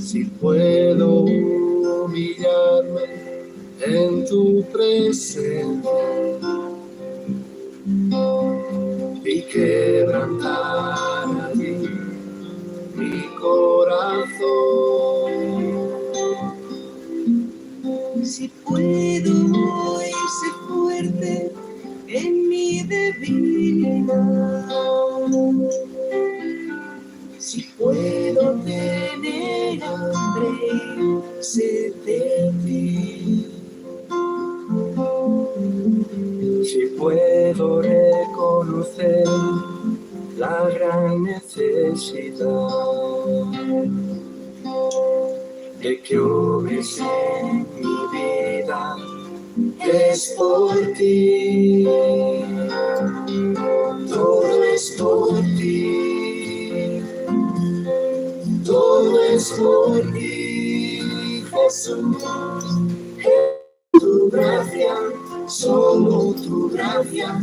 Si puedo humillarme en tu presencia y quebrantar a ti mi corazón. Si puedo hoy ser fuerte en mi debilidad, si puedo tener hambre y sed de ti, si puedo reconocer la gran necesidad de que obres en mi vida, es por ti, todo es por ti, todo es por ti, Jesús. Tu gracia, solo tu gracia,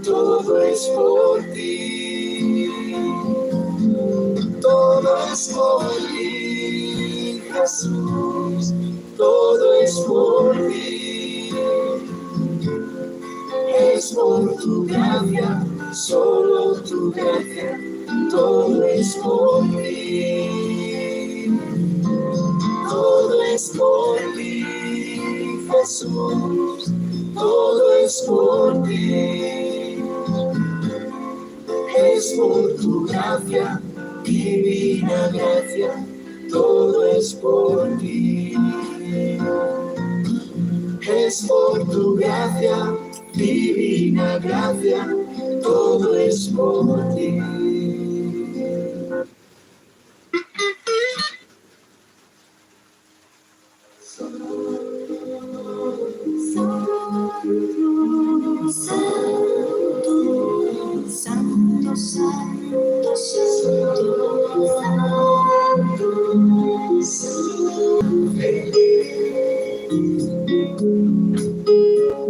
todo es por ti, todo es por ti, Jesús, todo es por ti, es por tu gracia, solo tu gracia, todo es por ti, todo es por ti, Jesús, todo es por ti, es por tu gracia, divina gracia, todo es por ti, es por tu gracia, divina gracia, todo es por ti. Santo, santo, santo,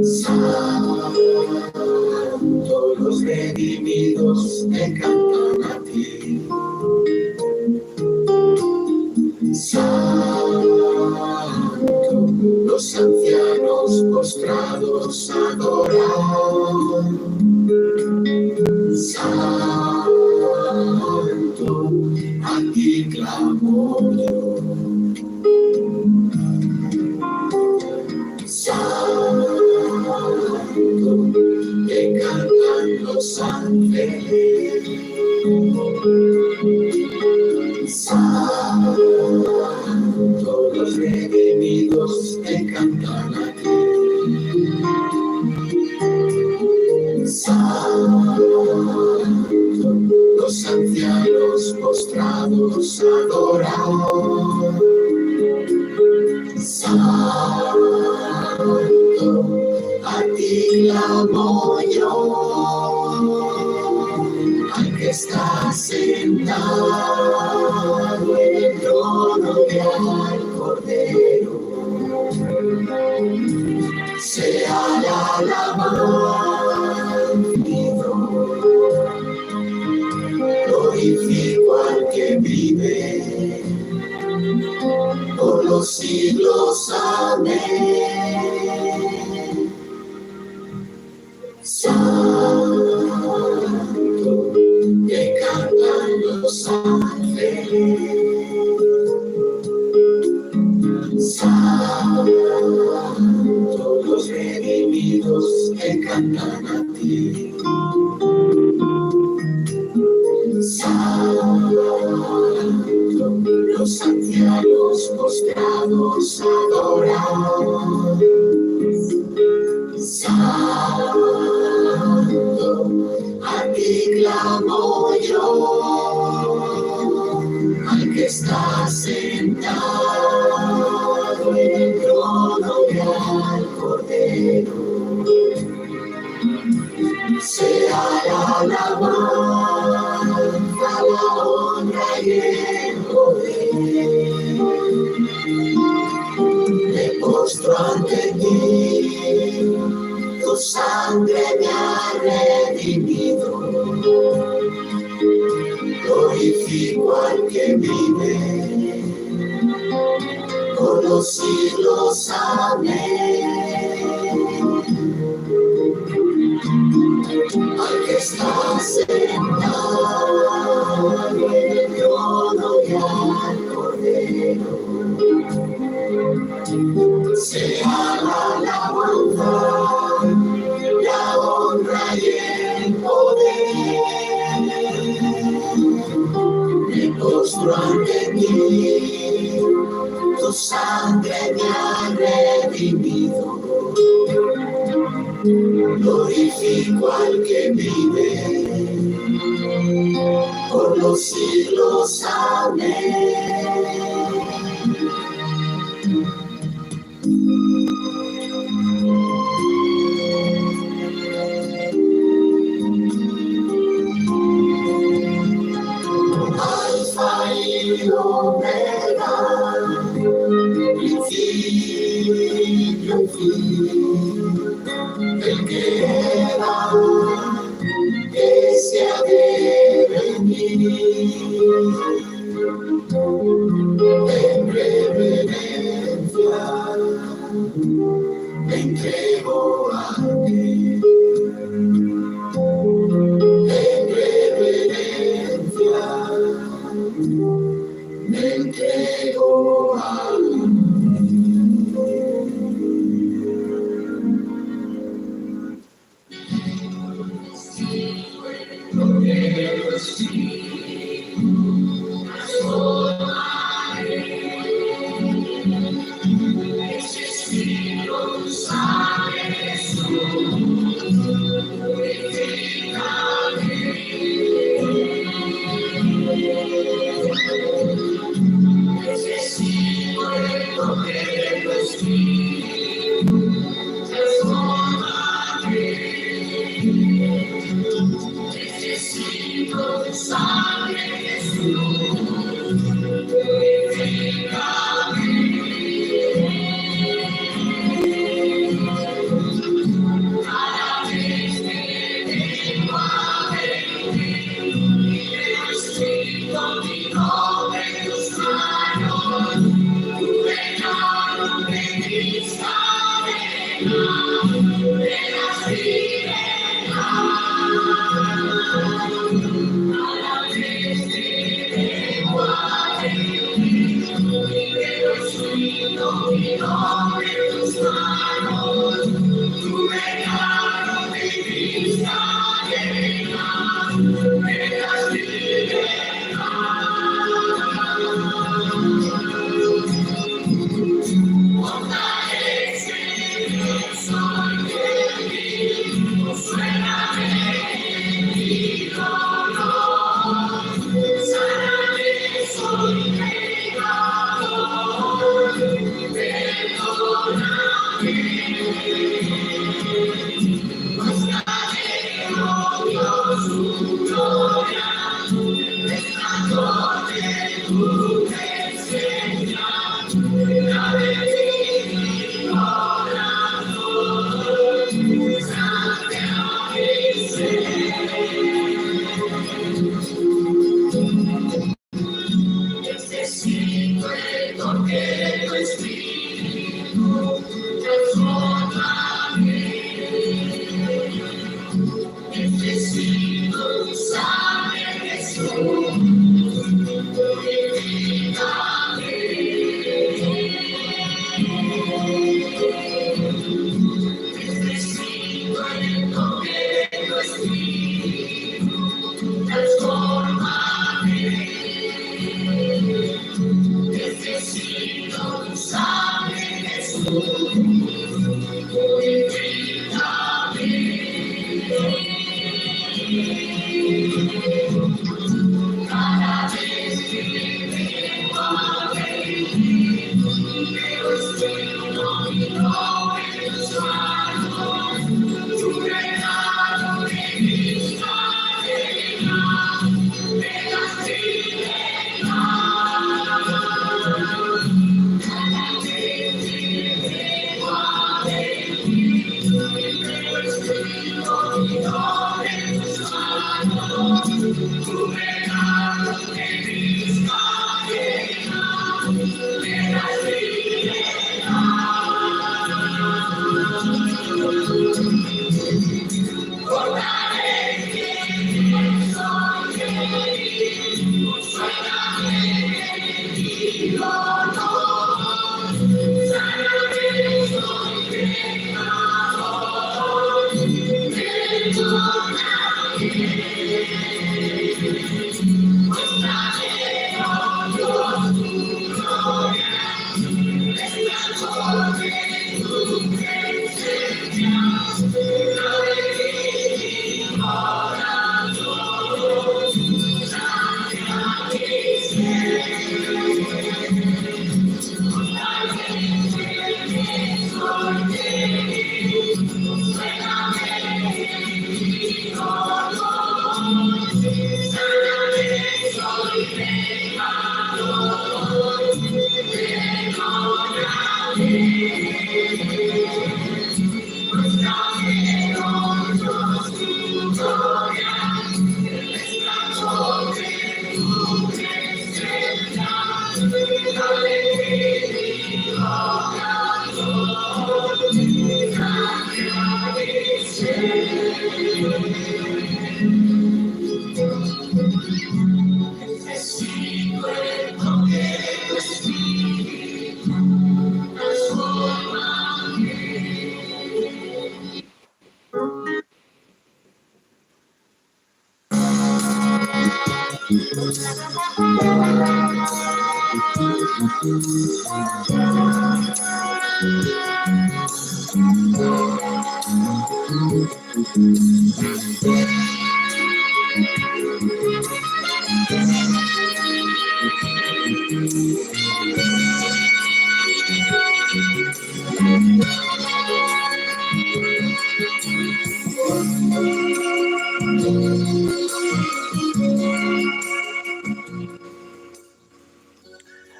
santo, los redimidos te cantan a ti. Santo, los ancianos postrados adoran. Santo, a ti clamo yo. Santo, te cantan los ángeles. Santo, los redimidos te cantan a ti. Santo, los ancianos postrados adoran. Santo, a ti clamo yo, al que está sentado en el trono y al Cordero. Sea la alabanza, glorifico al que vive por los siglos, amén. Santo, que cantan los ángeles. Santo, los redimidos que cantan a ti. Santo, los ancianos postrados adoran. Santo, a ti clamo yo, al que está sentado en el trono y al Cordero. Sea la alabanza, la honra y el poder. Me postro ante ti, tu sangre me ha redimido. Glorifico al que vive por los siglos. Amén. Al que está sentado en el trono y al Cordero, sea la alabanza, la honra y el poder. Me postro ante ti, tu sangre me ha redimido. Glorifico al que vive por los siglos. Amén. Alfa y Omega, principio y fin, el que era, que se ha de venir. En reverencia me entrego a ti. En reverencia me entrego a ti.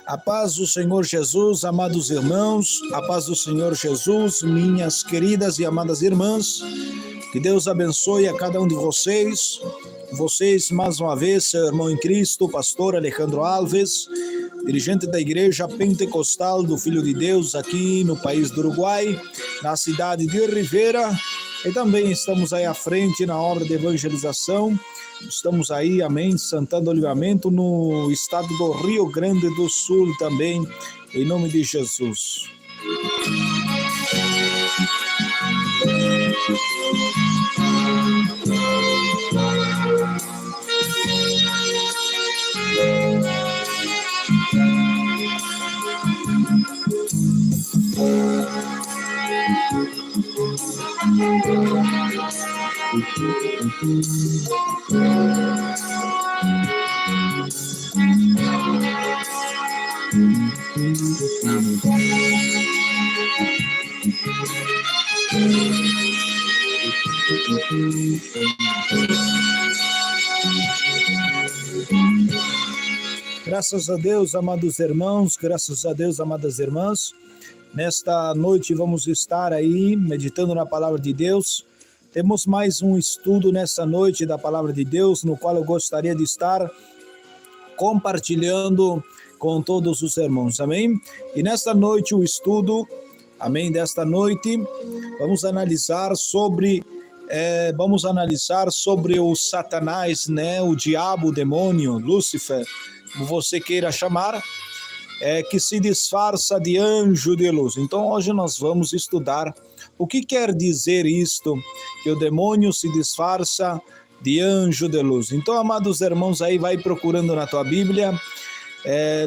A paz do Senhor Jesus, amados irmãos, a paz do Senhor Jesus, minhas queridas e amadas irmãs, que Deus abençoe a cada um de vocês. Vocês, mais uma vez, seu irmão em Cristo, pastor Alejandro Alves, dirigente da Igreja Pentecostal do Filho de Deus aqui no país do Uruguai, na cidade de Rivera, e também estamos aí à frente na obra de evangelização. Estamos aí, amém, Santana do Livramento, no estado do Rio Grande do Sul também, em nome de Jesus. Graças a Deus, amados irmãos, graças a Deus, amadas irmãs. Nesta noite vamos estar aí meditando na palavra de Deus. Temos mais um estudo nessa noite da palavra de Deus, no qual eu gostaria de estar compartilhando com todos os irmãos, amém? E nesta noite o estudo, amém, desta noite, vamos analisar sobre o Satanás, né, o diabo, o demônio, Lúcifer, como você queira chamar, que se disfarça de anjo de luz. Então hoje nós vamos estudar o que quer dizer isto, que o demônio se disfarça de anjo de luz. Então, amados irmãos, aí vai procurando na tua Bíblia,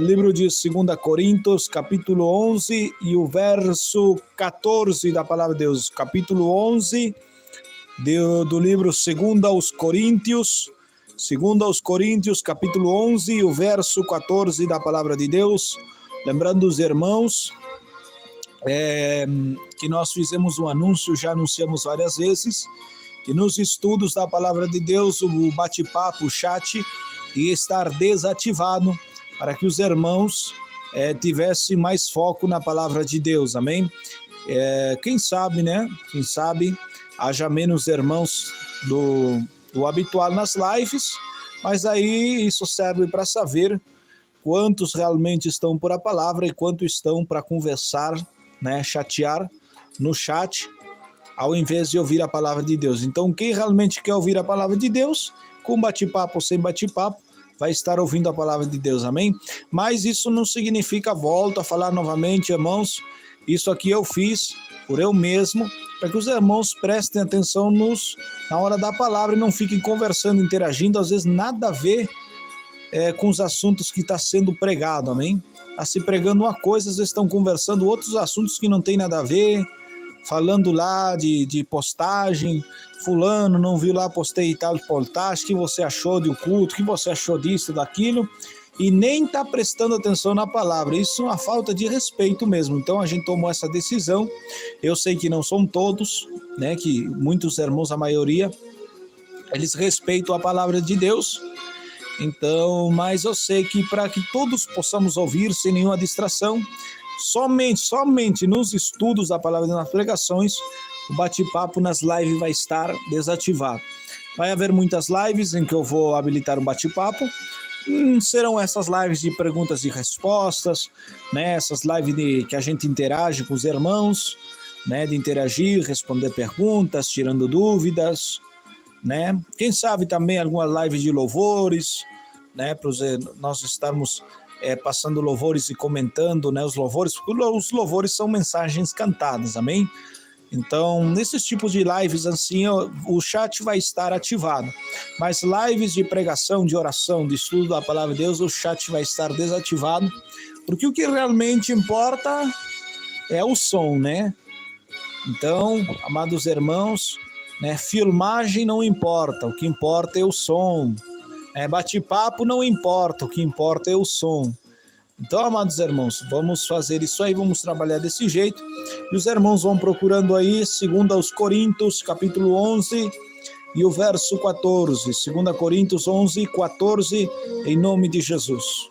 livro de 2 Coríntios, capítulo 11 e o verso 14 da palavra de Deus, capítulo 11 do livro 2 aos Coríntios, capítulo 11 e o verso 14 da palavra de Deus. Lembrando os irmãos que nós fizemos um anúncio, já anunciamos várias vezes, que nos estudos da palavra de Deus, o bate-papo, o chat, ia estar desativado para que os irmãos tivessem mais foco na palavra de Deus, amém? Quem sabe, né? Quem sabe haja menos irmãos do habitual nas lives, mas aí isso serve para saber quantos realmente estão por a palavra e quantos estão para conversar, né, chatear no chat, ao invés de ouvir a palavra de Deus. Então, quem realmente quer ouvir a palavra de Deus, com bate-papo ou sem bate-papo, vai estar ouvindo a palavra de Deus, amém? Mas isso não significa, volto a falar novamente, irmãos, isso aqui eu fiz por eu mesmo, para que os irmãos prestem atenção na hora da palavra e não fiquem conversando, interagindo, às vezes nada a ver com os assuntos que está sendo pregado, amém? Está se pregando uma coisa, às vezes estão conversando outros assuntos que não tem nada a ver, falando lá de postagem, fulano, não viu lá, postei tal postagem, o que você achou do culto, o que você achou disso, daquilo, e nem está prestando atenção na palavra. Isso é uma falta de respeito mesmo. Então a gente tomou essa decisão. Eu sei que não são todos, né, que muitos irmãos, a maioria, eles respeitam a palavra de Deus. Então, mas eu sei que para que todos possamos ouvir sem nenhuma distração, somente nos estudos da palavra e nas pregações, o bate-papo nas lives vai estar desativado. Vai haver muitas lives em que eu vou habilitar um bate-papo. Serão essas lives de perguntas e respostas, né? Essas lives que a gente interage com os irmãos, né? De interagir, responder perguntas, tirando dúvidas, né? Quem sabe também algumas lives de louvores, né? Para nós estarmos passando louvores e comentando, né? Os louvores, porque os louvores são mensagens cantadas, amém? Então, nesses tipos de lives assim, o chat vai estar ativado. Mas lives de pregação, de oração, de estudo da palavra de Deus, o chat vai estar desativado, porque o que realmente importa é o som, né? Então, amados irmãos, né, filmagem não importa, o que importa é o som. Bate-papo não importa, o que importa é o som. Então, amados irmãos, vamos fazer isso aí, vamos trabalhar desse jeito. E os irmãos vão procurando aí, 2 Coríntios, capítulo 11 e o verso 14. 2 Coríntios 11, 14, em nome de Jesus.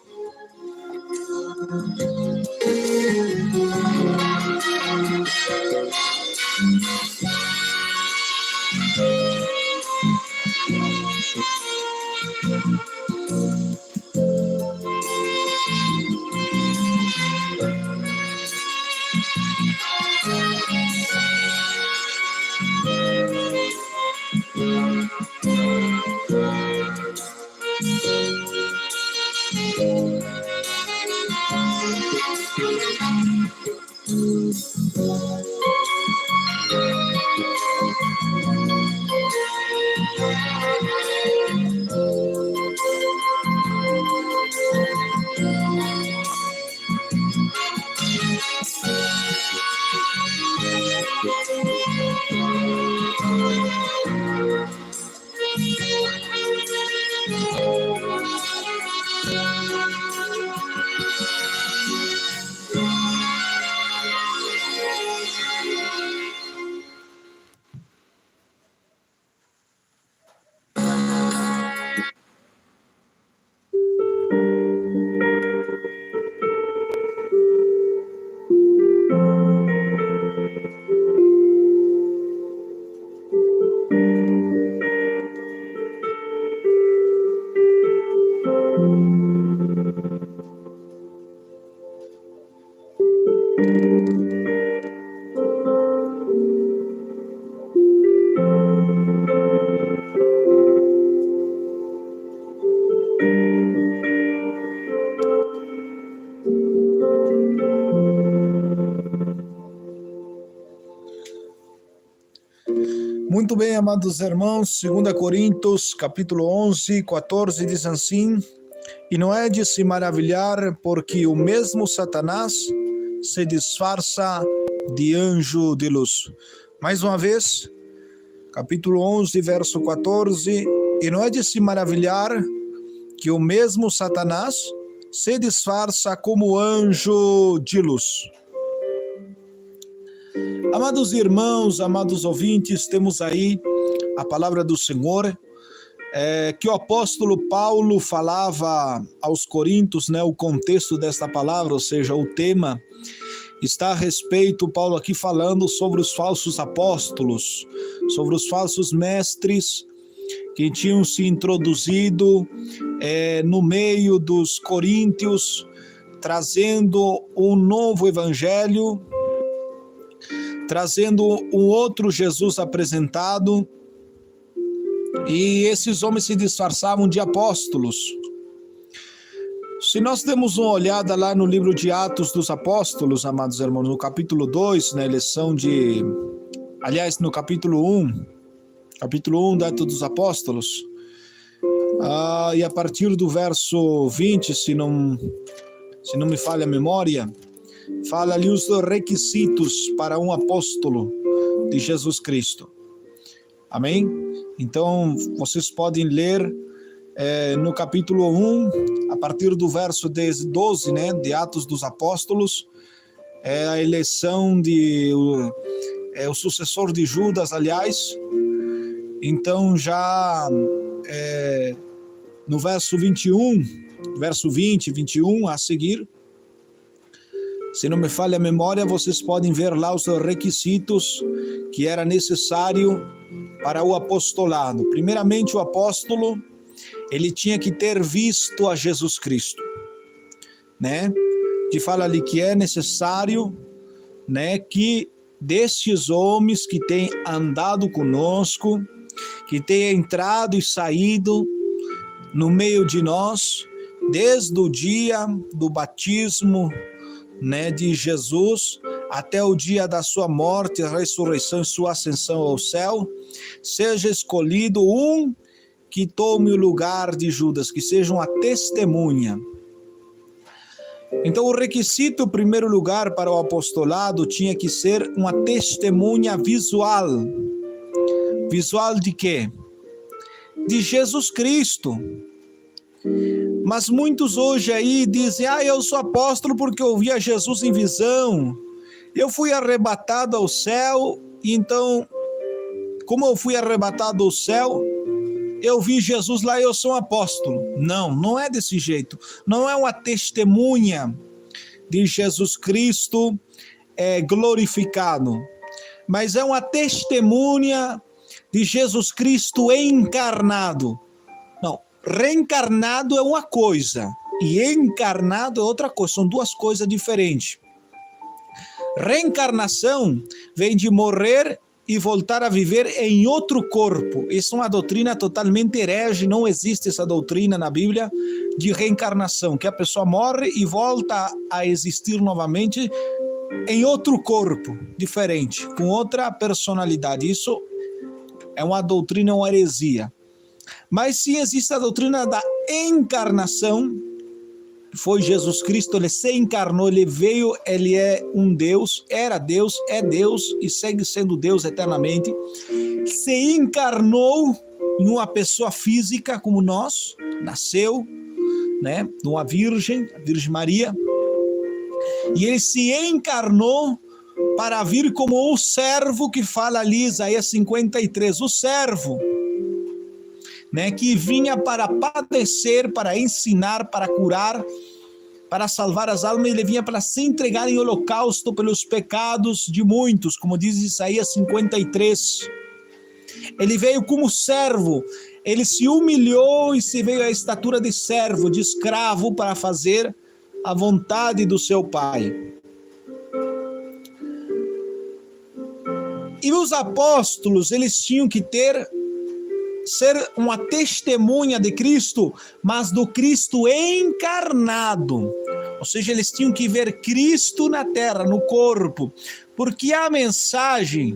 Muito bem, amados irmãos, 2 Coríntios, capítulo 11, 14, diz assim: E não é de se maravilhar, porque o mesmo Satanás se disfarça de anjo de luz. Mais uma vez, capítulo 11, verso 14, e não é de se maravilhar que o mesmo Satanás se disfarça como anjo de luz. Amados irmãos, amados ouvintes, temos aí a palavra do Senhor, que o apóstolo Paulo falava aos Coríntios, né? O contexto desta palavra, ou seja, o tema está a respeito, Paulo aqui falando sobre os falsos apóstolos, sobre os falsos mestres que tinham se introduzido no meio dos coríntios, trazendo um novo evangelho, trazendo um outro Jesus apresentado, e esses homens se disfarçavam de apóstolos, Se nós demos uma olhada lá no livro de Atos dos Apóstolos, amados irmãos, no capítulo 2, na eleição de... Aliás, no capítulo 1 da Atos dos Apóstolos, e a partir do verso 20, se não me falha a memória, fala ali os requisitos para um apóstolo de Jesus Cristo. Amém? Então, vocês podem ler no capítulo 1, a partir do verso 12, né, de Atos dos Apóstolos, a eleição o sucessor de Judas, aliás. Então, já no verso 21, verso 20, 21 a seguir, se não me falha a memória, vocês podem ver lá os requisitos que era necessário para o apostolado. Primeiramente, o apóstolo, ele tinha que ter visto a Jesus Cristo, né? Que fala ali que é necessário, né, que destes homens que têm andado conosco, que têm entrado e saído no meio de nós, desde o dia do batismo, né, de Jesus, até o dia da sua morte, a ressurreição e sua ascensão ao céu, seja escolhido um que tome o lugar de Judas, que seja uma testemunha. Então, o requisito, em primeiro lugar, para o apostolado tinha que ser uma testemunha visual. Visual de quê? De Jesus Cristo. Mas muitos hoje aí dizem, eu sou apóstolo porque eu vi a Jesus em visão. Eu fui arrebatado ao céu, e então, como eu fui arrebatado ao céu, eu vi Jesus lá e eu sou um apóstolo. Não, não é desse jeito. Não é uma testemunha de Jesus Cristo glorificado, mas é uma testemunha de Jesus Cristo encarnado. Não, reencarnado é uma coisa e encarnado é outra coisa, são duas coisas diferentes. Reencarnação vem de morrer e voltar a viver em outro corpo. Isso é uma doutrina totalmente herege, não existe essa doutrina na Bíblia de reencarnação, que a pessoa morre e volta a existir novamente em outro corpo, diferente, com outra personalidade. Isso é uma doutrina, uma heresia. Mas sim existe a doutrina da encarnação. Foi Jesus Cristo, ele se encarnou, ele veio, ele é um Deus, era Deus, é Deus e segue sendo Deus eternamente. Se encarnou em uma pessoa física como nós, nasceu, né, de uma virgem, a Virgem Maria, e ele se encarnou para vir como o servo que fala ali, Isaías 53, o servo, né, que vinha para padecer, para ensinar, para curar, para salvar as almas. Ele vinha para se entregar em holocausto pelos pecados de muitos, como diz Isaías 53. Ele veio como servo, ele se humilhou e se veio à estatura de servo, de escravo, para fazer a vontade do seu Pai. E os apóstolos, eles tinham que ser uma testemunha de Cristo, mas do Cristo encarnado. Ou seja, eles tinham que ver Cristo na terra, no corpo, porque a mensagem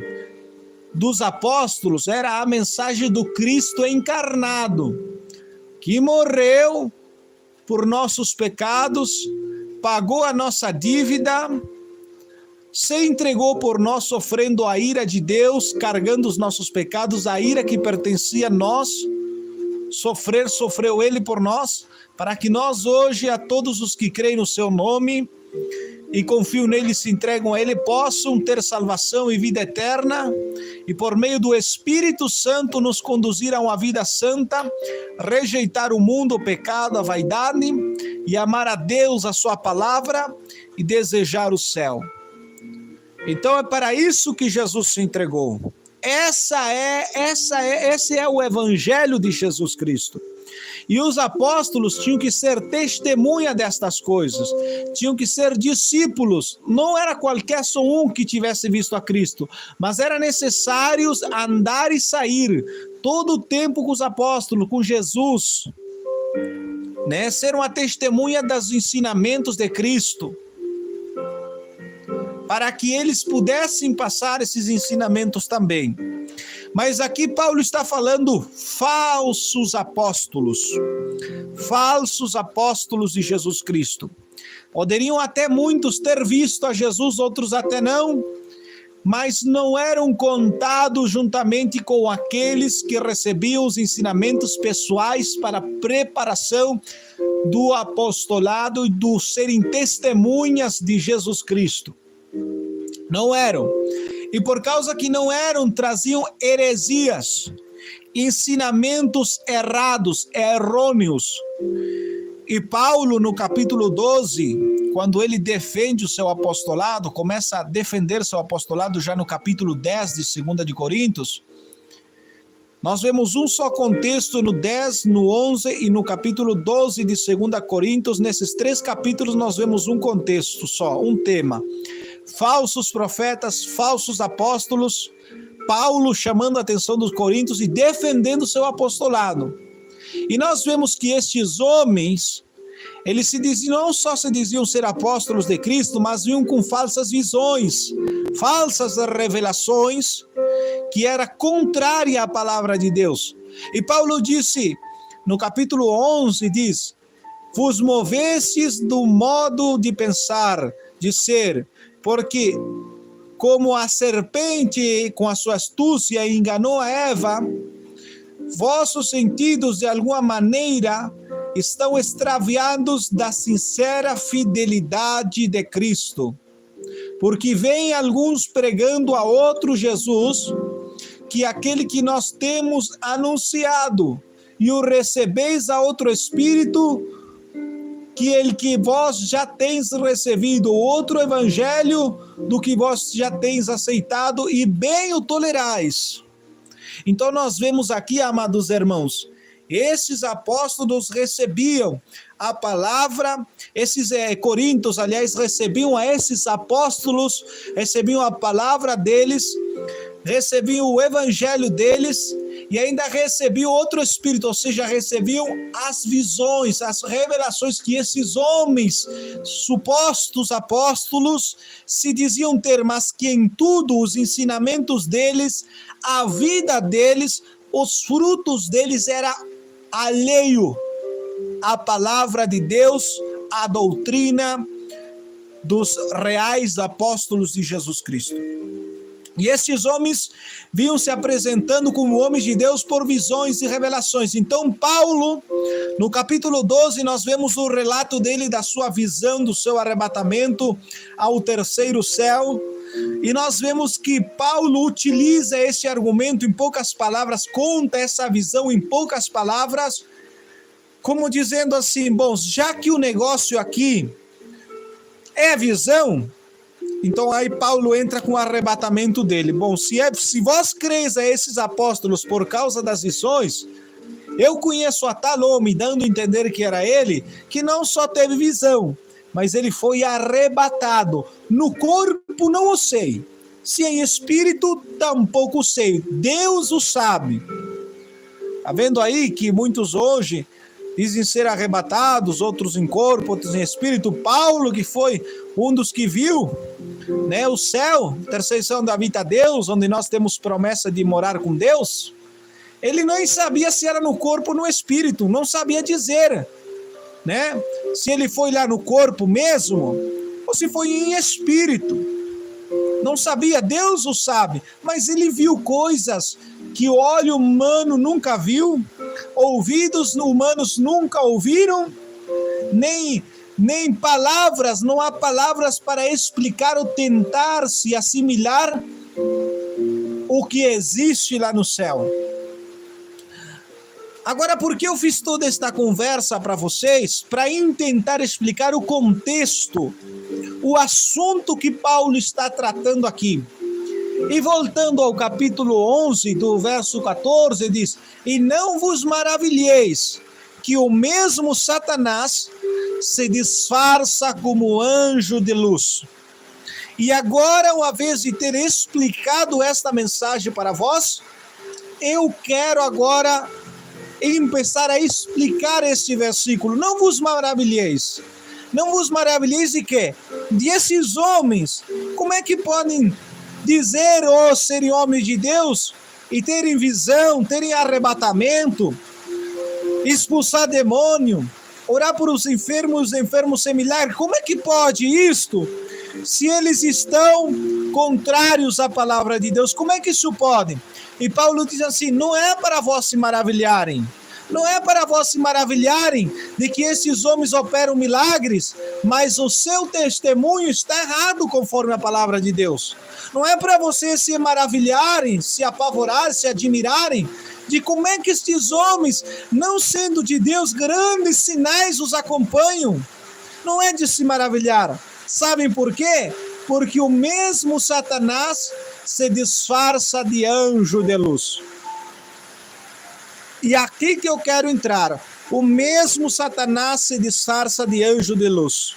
dos apóstolos era a mensagem do Cristo encarnado, que morreu por nossos pecados, pagou a nossa dívida, se entregou por nós, sofrendo a ira de Deus, carregando os nossos pecados, a ira que pertencia a nós, sofreu ele por nós, para que nós hoje, a todos os que creem no seu nome e confiam nele, se entregam a ele, possam ter salvação e vida eterna, e por meio do Espírito Santo nos conduzir a uma vida santa, rejeitar o mundo, o pecado, a vaidade, e amar a Deus, a sua palavra, e desejar o céu. Então é para isso que Jesus se entregou. Esse é o evangelho de Jesus Cristo. E os apóstolos tinham que ser testemunha destas coisas, tinham que ser discípulos. Não era qualquer só um que tivesse visto a Cristo, mas era necessário andar e sair todo o tempo com os apóstolos, com Jesus, né? Ser uma testemunha dos ensinamentos de Cristo, para que eles pudessem passar esses ensinamentos também. Mas aqui Paulo está falando falsos apóstolos de Jesus Cristo. Poderiam até muitos ter visto a Jesus, outros até não, mas não eram contados juntamente com aqueles que recebiam os ensinamentos pessoais para a preparação do apostolado e do serem testemunhas de Jesus Cristo. Não eram. E por causa que não eram, traziam heresias, ensinamentos errados, errôneos. E Paulo, no capítulo 12, quando ele defende o seu apostolado, começa a defender seu apostolado já no capítulo 10 de 2 de Coríntios, nós vemos um só contexto no 10, no 11 e no capítulo 12 de 2 Coríntios. Nesses 3 capítulos nós vemos um contexto só, um tema. Falsos profetas, falsos apóstolos, Paulo chamando a atenção dos coríntios e defendendo seu apostolado. E nós vemos que estes homens, eles não só se diziam ser apóstolos de Cristo, mas vinham com falsas visões, falsas revelações, que era contrária à palavra de Deus. E Paulo disse, no capítulo 11, diz: vos movestes do modo de pensar, de ser, porque como a serpente com a sua astúcia enganou a Eva, vossos sentidos de alguma maneira estão extraviados da sincera fidelidade de Cristo. Porque vem alguns pregando a outro Jesus, que aquele que nós temos anunciado, e o recebeis a outro Espírito, que ele que vós já tens recebido, outro evangelho do que vós já tens aceitado, e bem o tolerais. Então nós vemos aqui, amados irmãos, esses apóstolos recebiam a palavra, esses coríntios, aliás, recebiam a esses apóstolos, recebiam a palavra deles, recebiam o evangelho deles, e ainda recebiam outro Espírito, ou seja, recebiam as visões, as revelações que esses homens, supostos apóstolos, se diziam ter, mas que em tudo os ensinamentos deles, a vida deles, os frutos deles era alheio à palavra de Deus, à doutrina dos reais apóstolos de Jesus Cristo. E esses homens vinham se apresentando como homens de Deus por visões e revelações. Então Paulo, no capítulo 12, nós vemos o relato dele, da sua visão, do seu arrebatamento ao terceiro céu. E nós vemos que Paulo utiliza esse argumento em poucas palavras, conta essa visão em poucas palavras, como dizendo assim, bom, já que o negócio aqui é visão, então aí Paulo entra com o arrebatamento dele. Bom, se vós creis a esses apóstolos por causa das visões, eu conheço a tal homem, dando a entender que era ele, que não só teve visão, mas ele foi arrebatado. No corpo não o sei, se em espírito tampouco sei, Deus o sabe. Está vendo aí que muitos hoje dizem ser arrebatados, outros em corpo, outros em espírito. Paulo, que foi um dos que viu, né, o céu, terceiro céu onde habita Deus, onde nós temos promessa de morar com Deus, ele nem sabia se era no corpo ou no espírito, não sabia dizer, né, se ele foi lá no corpo mesmo, ou se foi em espírito, não sabia, Deus o sabe, mas ele viu coisas que o olho humano nunca viu, ouvidos humanos nunca ouviram, nem palavras, não há palavras para explicar ou tentar se assimilar o que existe lá no céu. Agora, por que eu fiz toda esta conversa para vocês? Para tentar explicar o contexto, o assunto que Paulo está tratando aqui. E voltando ao capítulo 11, do verso 14, diz: e não vos maravilheis que o mesmo Satanás se disfarça como anjo de luz. E agora, uma vez de ter explicado esta mensagem para vós, eu quero agora e começar a explicar este versículo. Não vos maravilheis. Não vos maravilheis de quê? De esses homens. Como é que podem dizer, serem homens de Deus e terem visão, terem arrebatamento, expulsar demônio, orar por os enfermos sem milagre? Como é que pode isto? Se eles estão contrários à palavra de Deus, como é que isso pode? E Paulo diz assim, não é para vós se maravilharem. Não é para vós se maravilharem de que esses homens operam milagres, mas o seu testemunho está errado conforme a palavra de Deus. Não é para vocês se maravilharem, se apavorarem, se admirarem de como é que estes homens, não sendo de Deus, grandes sinais os acompanham. Não é de se maravilhar. Sabem por quê? Porque o mesmo Satanás se disfarça de anjo de luz. E aqui que eu quero entrar. O mesmo Satanás se disfarça de anjo de luz.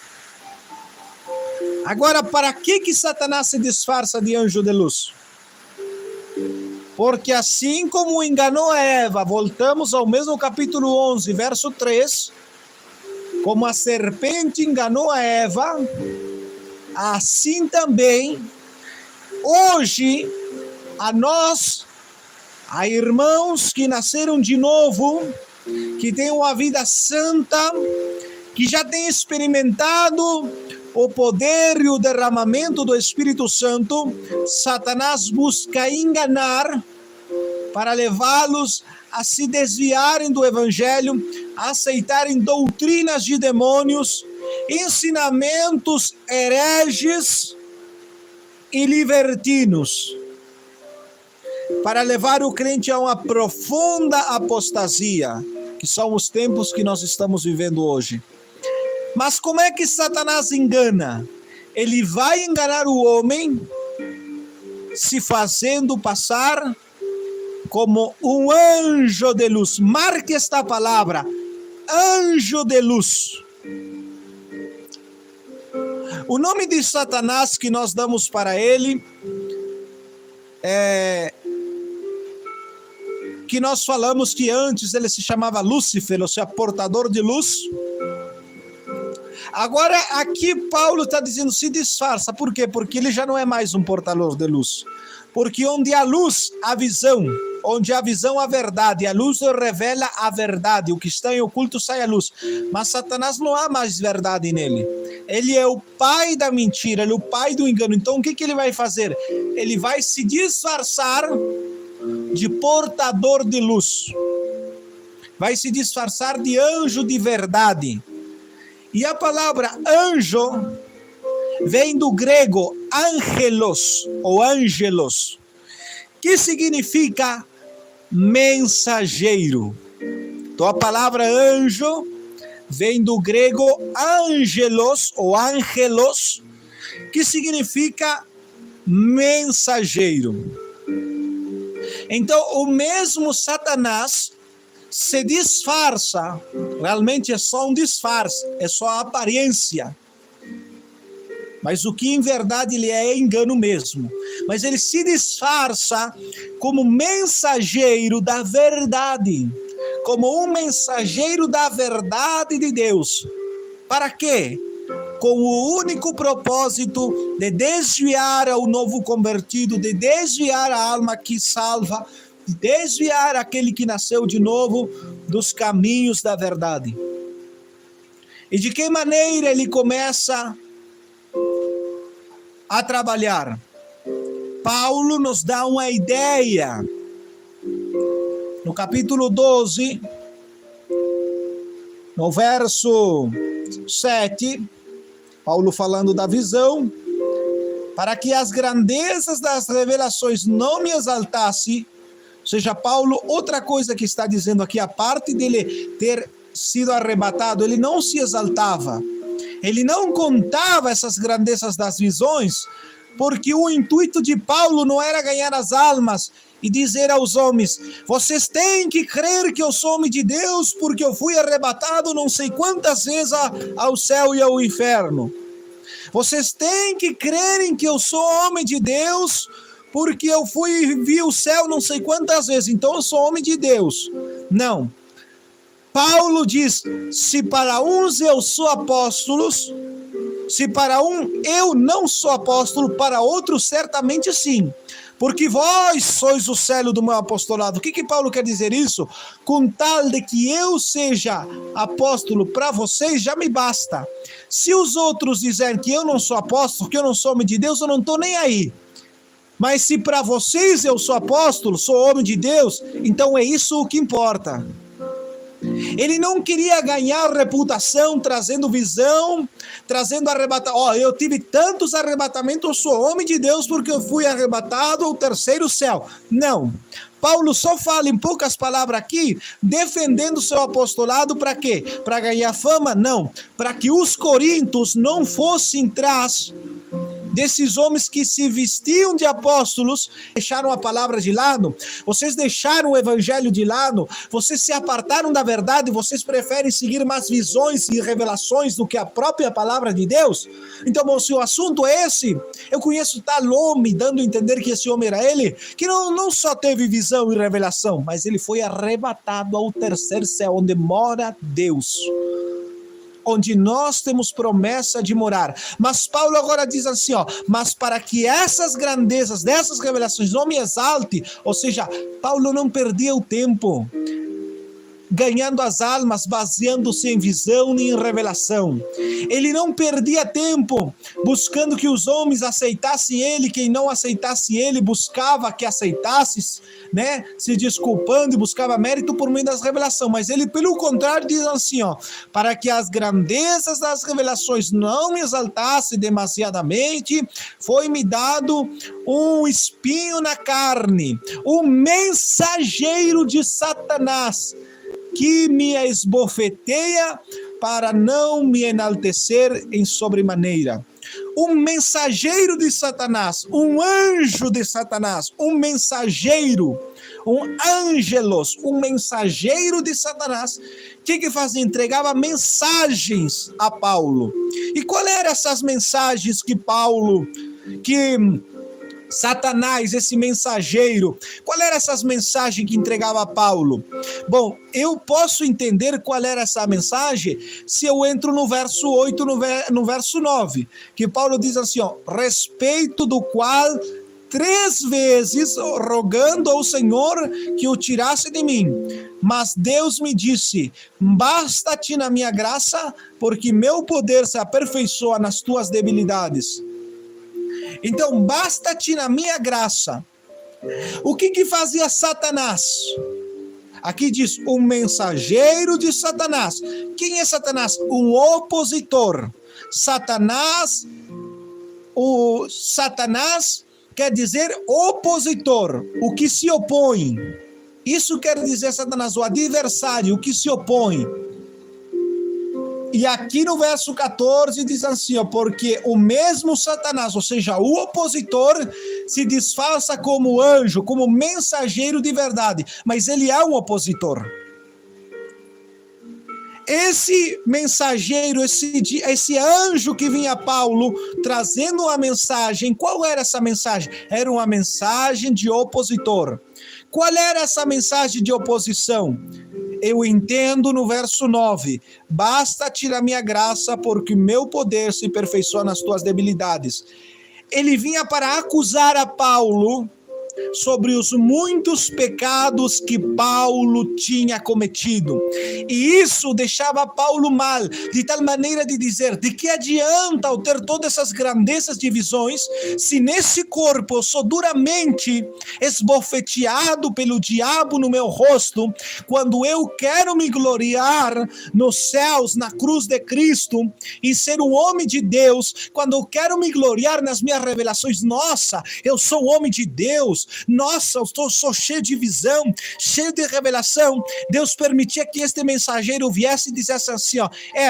Agora, para que Satanás se disfarça de anjo de luz? Porque assim como enganou a Eva, voltamos ao mesmo capítulo 11, verso 3, como a serpente enganou a Eva, assim também, hoje, a nós, a irmãos que nasceram de novo, que têm uma vida santa, que já têm experimentado o poder e o derramamento do Espírito Santo, Satanás busca enganar para levá-los a se desviarem do Evangelho, a aceitarem doutrinas de demônios, ensinamentos hereges e libertinos, para levar o crente a uma profunda apostasia, que são os tempos que nós estamos vivendo hoje. Mas como é que Satanás engana? Ele vai enganar o homem se fazendo passar como um anjo de luz. Marque esta palavra, anjo de luz. O nome de Satanás que nós damos para ele que nós falamos que antes ele se chamava Lúcifer, ou seja, portador de luz. Agora aqui Paulo está dizendo se disfarça. Por quê? Porque ele já não é mais um portador de luz. Porque onde há luz, há visão. Onde há visão, há verdade. A luz revela a verdade. O que está em oculto sai à luz. Mas Satanás não há mais verdade nele. Ele é o pai da mentira, ele é o pai do engano. Então o que ele vai fazer? Ele vai se disfarçar de portador de luz. Vai se disfarçar de anjo de verdade. E a palavra anjo vem do grego angelos, ou angelos, que significa mensageiro. Então a palavra anjo vem do grego angelos, ou angelos, que significa mensageiro. Então o mesmo Satanás se disfarça, realmente é só um disfarce, é só a aparência. Mas o que em verdade ele é engano mesmo. Mas ele se disfarça como mensageiro da verdade, como um mensageiro da verdade de Deus. Para quê? Com o único propósito de desviar o novo convertido, de desviar a alma que salva, de desviar aquele que nasceu de novo dos caminhos da verdade. E de que maneira ele começa a trabalhar? Paulo nos dá uma ideia. No capítulo 12, no verso 7, Paulo falando da visão, para que as grandezas das revelações não me exaltasse. Ou seja, Paulo, outra coisa que está dizendo aqui, a parte dele ter sido arrebatado, ele não se exaltava, ele não contava essas grandezas das visões, porque o intuito de Paulo não era ganhar as almas e dizer aos homens, vocês têm que crer que eu sou homem de Deus, porque eu fui arrebatado não sei quantas vezes ao céu e ao inferno. Vocês têm que crerem que eu sou homem de Deus, porque eu vi o céu não sei quantas vezes, então eu sou homem de Deus. Não. Paulo diz: se para uns eu sou apóstolo, se para um eu não sou apóstolo, para outros certamente sim. Porque vós sois o selo do meu apostolado. O que Paulo quer dizer isso? Com tal de que eu seja apóstolo para vocês, já me basta. Se os outros dizerem que eu não sou apóstolo, que eu não sou homem de Deus, eu não estou nem aí. Mas se para vocês eu sou apóstolo, sou homem de Deus, então é isso o que importa. Ele não queria ganhar reputação trazendo visão, trazendo arrebatamento. Eu tive tantos arrebatamentos, eu sou homem de Deus porque eu fui arrebatado ao terceiro céu. Não. Paulo só fala em poucas palavras aqui, defendendo seu apostolado para quê? Para ganhar fama? Não. Para que os coríntios não fossem atrás desses homens que se vestiam de apóstolos, deixaram a palavra de lado, vocês deixaram o evangelho de lado, vocês se apartaram da verdade, vocês preferem seguir mais visões e revelações do que a própria palavra de Deus. Então, bom, se o assunto é esse, eu conheço tal homem, dando a entender que esse homem era ele, que não só teve visão e revelação, mas ele foi arrebatado ao terceiro céu, onde mora Deus, onde nós temos promessa de morar. Mas Paulo agora diz assim, mas para que essas grandezas, dessas revelações não me exalte, ou seja, Paulo não perdia o tempo ganhando as almas, baseando-se em visão e em revelação. Ele não perdia tempo buscando que os homens aceitassem ele, quem não aceitasse ele buscava que aceitasse, né? Se desculpando e buscava mérito por meio das revelações. Mas ele, pelo contrário, diz assim, para que as grandezas das revelações não me exaltassem demasiadamente, foi-me dado um espinho na carne, um mensageiro de Satanás, que me esbofeteia para não me enaltecer em sobremaneira. Um mensageiro de Satanás, um anjo de Satanás, um mensageiro, um ângelos, um mensageiro de Satanás, que fazia? Entregava mensagens a Paulo. E qual eram essas mensagens que Satanás, esse mensageiro, qual eram essas mensagens que entregava a Paulo? Bom, eu posso entender qual era essa mensagem se eu entro no verso 8, no verso 9, que Paulo diz assim, respeito do qual 3 vezes rogando ao Senhor que o tirasse de mim. Mas Deus me disse, basta-te na minha graça, porque meu poder se aperfeiçoa nas tuas debilidades. Então, basta-te na minha graça. O que fazia Satanás? Aqui diz, um mensageiro de Satanás. Quem é Satanás? Um opositor. Satanás quer dizer opositor, o que se opõe. Isso quer dizer Satanás, o adversário, o que se opõe. E aqui no verso 14 diz assim, porque o mesmo Satanás, ou seja, o opositor, se disfarça como anjo, como mensageiro de verdade, mas ele é um opositor. Esse mensageiro, esse anjo que vinha a Paulo trazendo uma mensagem, qual era essa mensagem? Era uma mensagem de opositor. Qual era essa mensagem de oposição? Eu entendo no verso 9, basta-te a minha graça, porque meu poder se aperfeiçoa nas tuas debilidades. Ele vinha para acusar a Paulo sobre os muitos pecados que Paulo tinha cometido. E isso deixava Paulo mal, de tal maneira de dizer, de que adianta eu ter todas essas grandezas de visões, se nesse corpo eu sou duramente esbofeteado pelo diabo no meu rosto, quando eu quero me gloriar nos céus, na cruz de Cristo, e ser um homem de Deus, quando eu quero me gloriar nas minhas revelações, nossa, eu sou um homem de Deus, nossa, eu sou cheio de visão, cheio de revelação. Deus permitia que este mensageiro viesse e dissesse assim,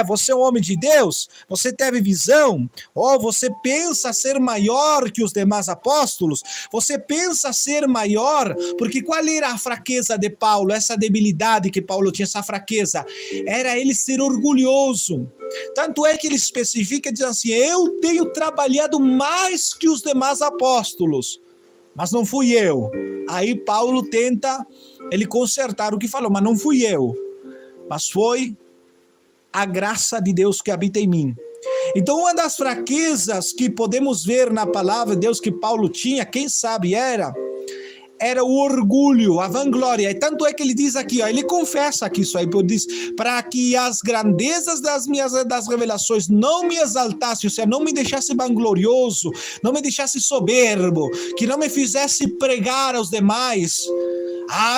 você é um homem de Deus? Você teve visão? Você pensa ser maior que os demais apóstolos? Você pensa ser maior? Porque qual era a fraqueza de Paulo? Essa debilidade que Paulo tinha, essa fraqueza, era ele ser orgulhoso. Tanto é que ele especifica, diz assim, eu tenho trabalhado mais que os demais apóstolos, mas não fui eu. Aí Paulo tenta ele consertar o que falou, mas não fui eu. mas foi a graça de Deus que habita em mim. Então, uma das fraquezas que podemos ver na palavra de Deus que Paulo tinha, quem sabe era o orgulho, a vanglória. E tanto é que ele diz aqui, ó, ele confessa aqui isso aí, diz, para que as grandezas das revelações não me exaltassem, ou seja, não me deixasse vanglorioso, não me deixasse soberbo, que não me fizesse pregar aos demais.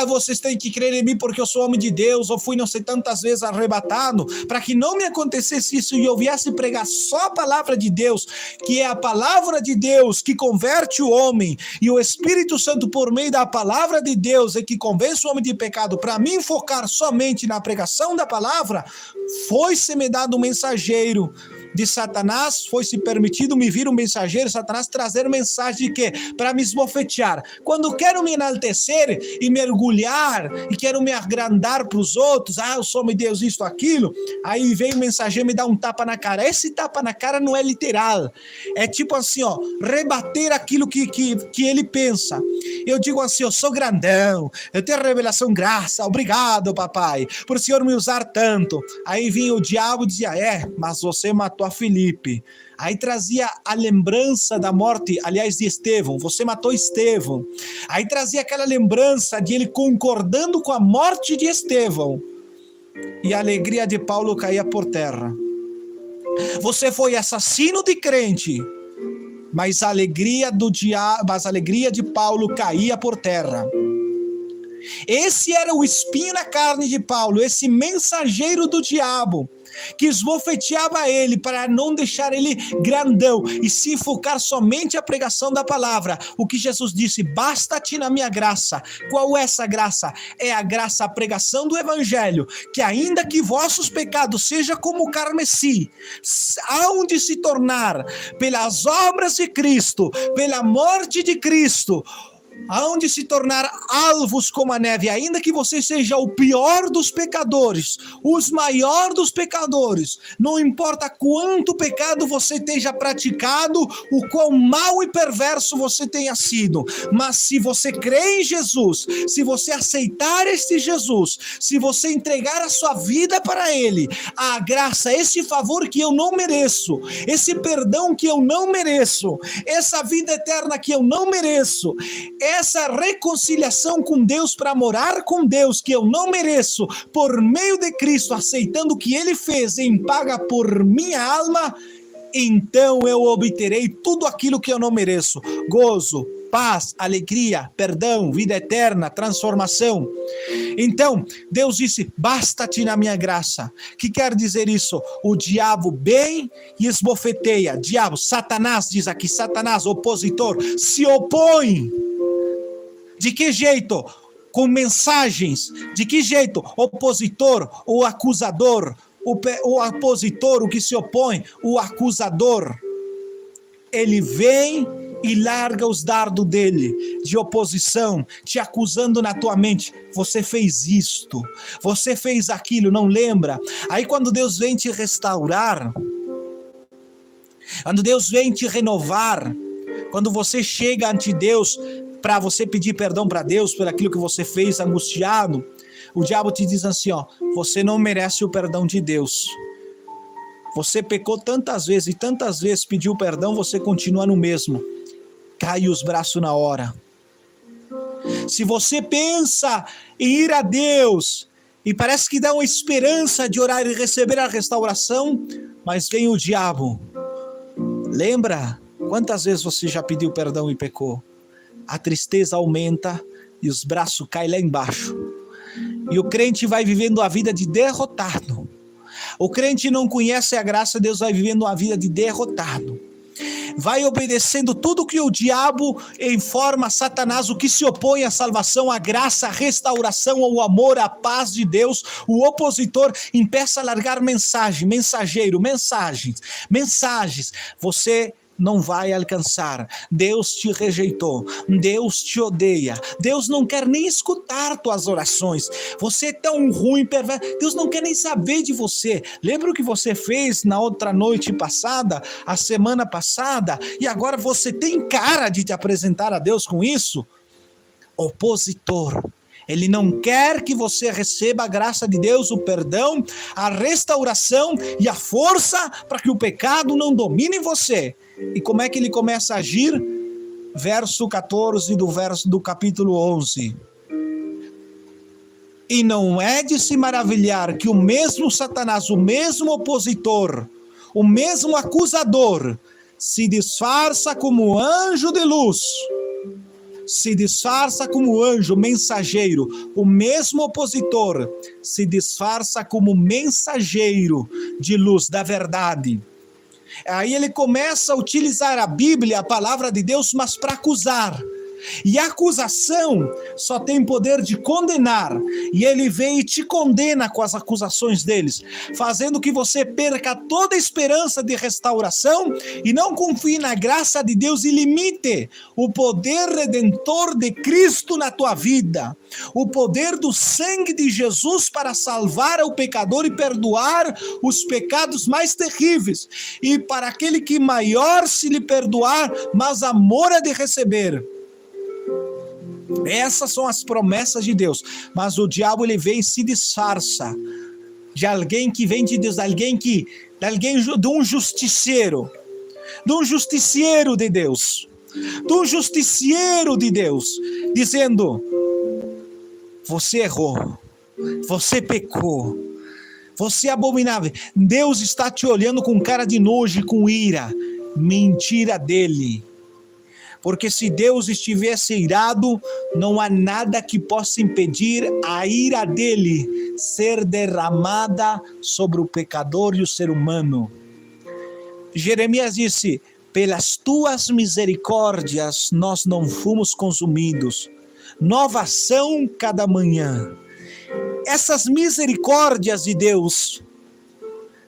Vocês têm que crer em mim porque eu sou homem de Deus, ou fui não sei tantas vezes arrebatado, para que não me acontecesse isso e eu viesse pregar só a palavra de Deus, que é a palavra de Deus que converte o homem, e o Espírito Santo por meio da palavra de Deus é que convence o homem de pecado. Para mim focar somente na pregação da palavra, foi-se me dado um mensageiro de Satanás, foi-se permitido me vir um mensageiro de Satanás trazer mensagem de quê? Para me esbofetear. Quando quero me enaltecer e mergulhar e quero me agrandar para os outros, eu sou meu Deus, isto, aquilo, aí vem o mensageiro e me dá um tapa na cara. Esse tapa na cara não é literal, é tipo assim, ó, rebater aquilo que ele pensa. Eu digo assim, eu sou grandão, eu tenho revelação, graça, obrigado papai, por o Senhor me usar tanto. Aí vinha o diabo e dizia, mas você matou a Filipe. Aí trazia a lembrança da morte, aliás, de Estevão. Você matou Estevão. Aí trazia aquela lembrança de ele concordando com a morte de Estevão. E a alegria de Paulo caía por terra. Você foi assassino de crente, mas a alegria de Paulo caía por terra. Esse era o espinho na carne de Paulo, esse mensageiro do diabo, que esbofeteava ele para não deixar ele grandão e se focar somente a pregação da palavra. O que Jesus disse, basta-te na minha graça. Qual é essa graça? É a graça, a pregação do evangelho, que ainda que vossos pecados sejam como o carmesim, hão de se tornar pelas obras de Cristo, pela morte de Cristo, aonde se tornar alvos como a neve. Ainda que você seja o pior dos pecadores, os maior dos pecadores, não importa quanto pecado você tenha praticado, o quão mau e perverso você tenha sido, mas se você crê em Jesus, se você aceitar este Jesus, se você entregar a sua vida para Ele, a graça, esse favor que eu não mereço, esse perdão que eu não mereço, essa vida eterna que eu não mereço, essa reconciliação com Deus para morar com Deus que eu não mereço, por meio de Cristo, aceitando o que Ele fez em paga por minha alma, então eu obterei tudo aquilo que eu não mereço: gozo, paz, alegria, perdão, vida eterna, transformação. Então, Deus disse, basta-te na minha graça. O que quer dizer isso? O diabo vem e esbofeteia. Diabo, Satanás, diz aqui, Satanás, opositor, se opõe. De que jeito? Com mensagens. De que jeito? Opositor, o acusador, o opositor, o que se opõe, o acusador. Ele vem e larga os dardos dele, de oposição, te acusando na tua mente. Você fez isto, você fez aquilo, não lembra? Aí quando Deus vem te restaurar, quando Deus vem te renovar, quando você chega ante Deus, para você pedir perdão para Deus por aquilo que você fez angustiado, o diabo te diz assim, ó, você não merece o perdão de Deus. Você pecou tantas vezes e tantas vezes pediu perdão, você continua no mesmo. Cai os braços na hora. Se você pensa em ir a Deus e parece que dá uma esperança de orar e receber a restauração, mas vem o diabo. Lembra quantas vezes você já pediu perdão e pecou? A tristeza aumenta e os braços caem lá embaixo. E o crente vai vivendo a vida de derrotado. O crente não conhece a graça, Deus vai vivendo uma vida de derrotado. Vai obedecendo tudo que o diabo informa, Satanás, o que se opõe à salvação, à graça, à restauração, ao amor, à paz de Deus. O opositor empeça a largar mensagens. Você não vai alcançar. Deus te rejeitou. Deus te odeia. Deus não quer nem escutar tuas orações. Você é tão ruim, perverso. Deus não quer nem saber de você. Lembra o que você fez na outra noite passada, a semana passada, e agora você tem cara de te apresentar a Deus com isso? Opositor. Ele não quer que você receba a graça de Deus, o perdão, a restauração e a força para que o pecado não domine você. E como é que ele começa a agir? Verso 14 do capítulo 11. E não é de se maravilhar que o mesmo Satanás, o mesmo opositor, o mesmo acusador, se disfarça como anjo de luz, se disfarça como anjo mensageiro. O mesmo opositor se disfarça como mensageiro de luz, da verdade. Aí ele começa a utilizar a Bíblia, a palavra de Deus, mas para acusar. E a acusação só tem poder de condenar. E ele vem e te condena com as acusações deles, fazendo que você perca toda a esperança de restauração e não confie na graça de Deus e limite o poder redentor de Cristo na tua vida. O poder do sangue de Jesus para salvar o pecador e perdoar os pecados mais terríveis. E para aquele que maior se lhe perdoar, mais amor há de receber. Essas são as promessas de Deus. Mas o diabo, ele vem e se disfarça de alguém que vem de Deus, de um justiceiro de Deus, dizendo: você errou, você pecou, você é abominável. Deus está te olhando com cara de nojo e com ira. Mentira dele. Porque se Deus estivesse irado, não há nada que possa impedir a ira dele ser derramada sobre o pecador e o ser humano. Jeremias disse: pelas tuas misericórdias nós não fomos consumidos. Novas são cada manhã. Essas misericórdias de Deus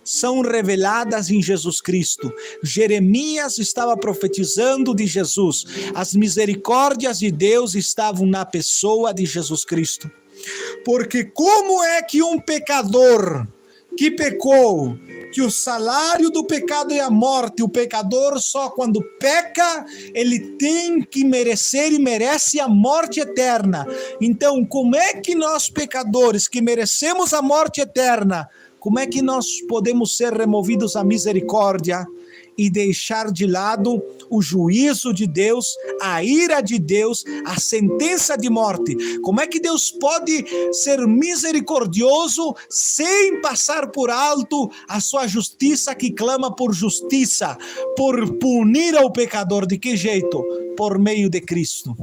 são reveladas em Jesus Cristo. Jeremias estava profetizando de Jesus. As misericórdias de Deus estavam na pessoa de Jesus Cristo. Porque como é que um pecador que pecou, que o salário do pecado é a morte, o pecador só quando peca, ele tem que merecer e merece a morte eterna. Então, como é que nós pecadores que merecemos a morte eterna, como é que nós podemos ser removidos à misericórdia e deixar de lado o juízo de Deus, a ira de Deus, a sentença de morte? Como é que Deus pode ser misericordioso sem passar por alto a sua justiça que clama por justiça, por punir ao pecador? De que jeito? Por meio de Cristo.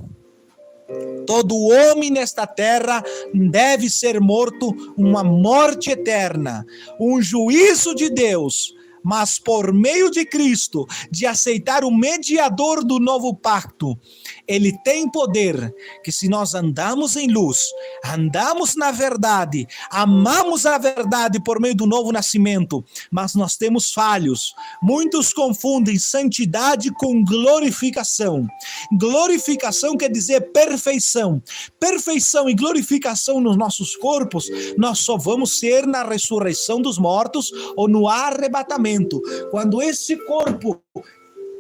Todo homem nesta terra deve ser morto uma morte eterna, um juízo de Deus, mas por meio de Cristo, de aceitar o mediador do novo pacto, ele tem poder que, se nós andamos em luz, andamos na verdade, amamos a verdade por meio do novo nascimento, mas nós temos falhos. Muitos confundem santidade com glorificação. Glorificação quer dizer perfeição. Perfeição e glorificação nos nossos corpos, nós só vamos ser na ressurreição dos mortos ou no arrebatamento. Quando esse corpo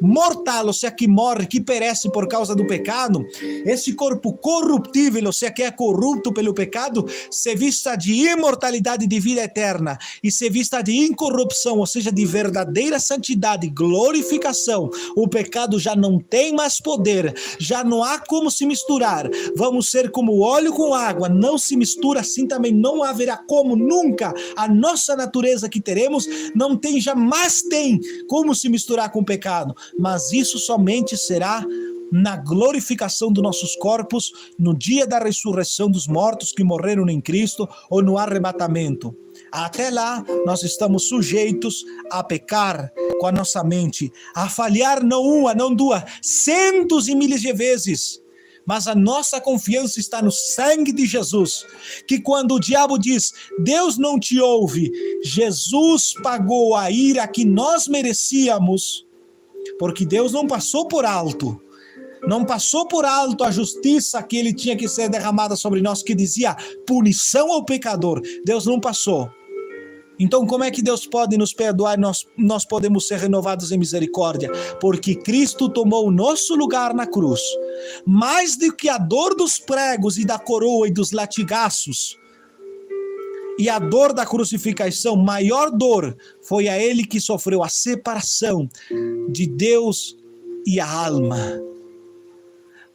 mortal, ou seja, que morre, que perece por causa do pecado, esse corpo corruptível, ou seja, que é corrupto pelo pecado, se vista de imortalidade, de vida eterna, e se vista de incorrupção, ou seja, de verdadeira santidade, glorificação, o pecado já não tem mais poder, já não há como se misturar. Vamos ser como óleo com água, não se mistura, assim também não haverá como nunca. A nossa natureza que teremos não tem, jamais tem como se misturar com o pecado. Mas isso somente será na glorificação dos nossos corpos, no dia da ressurreição dos mortos que morreram em Cristo, ou no arrebatamento. Até lá, nós estamos sujeitos a pecar com a nossa mente, a falhar não uma, não duas, centos e milhares de vezes. Mas a nossa confiança está no sangue de Jesus, que quando o diabo diz, Deus não te ouve, Jesus pagou a ira que nós merecíamos, porque Deus não passou por alto. Não passou por alto a justiça que ele tinha que ser derramada sobre nós, que dizia punição ao pecador. Deus não passou. Então, como é que Deus pode nos perdoar e nós podemos ser renovados em misericórdia? Porque Cristo tomou o nosso lugar na cruz. Mais do que a dor dos pregos e da coroa e dos latigaços, e a dor da crucificação, maior dor foi a ele que sofreu a separação de Deus e a alma.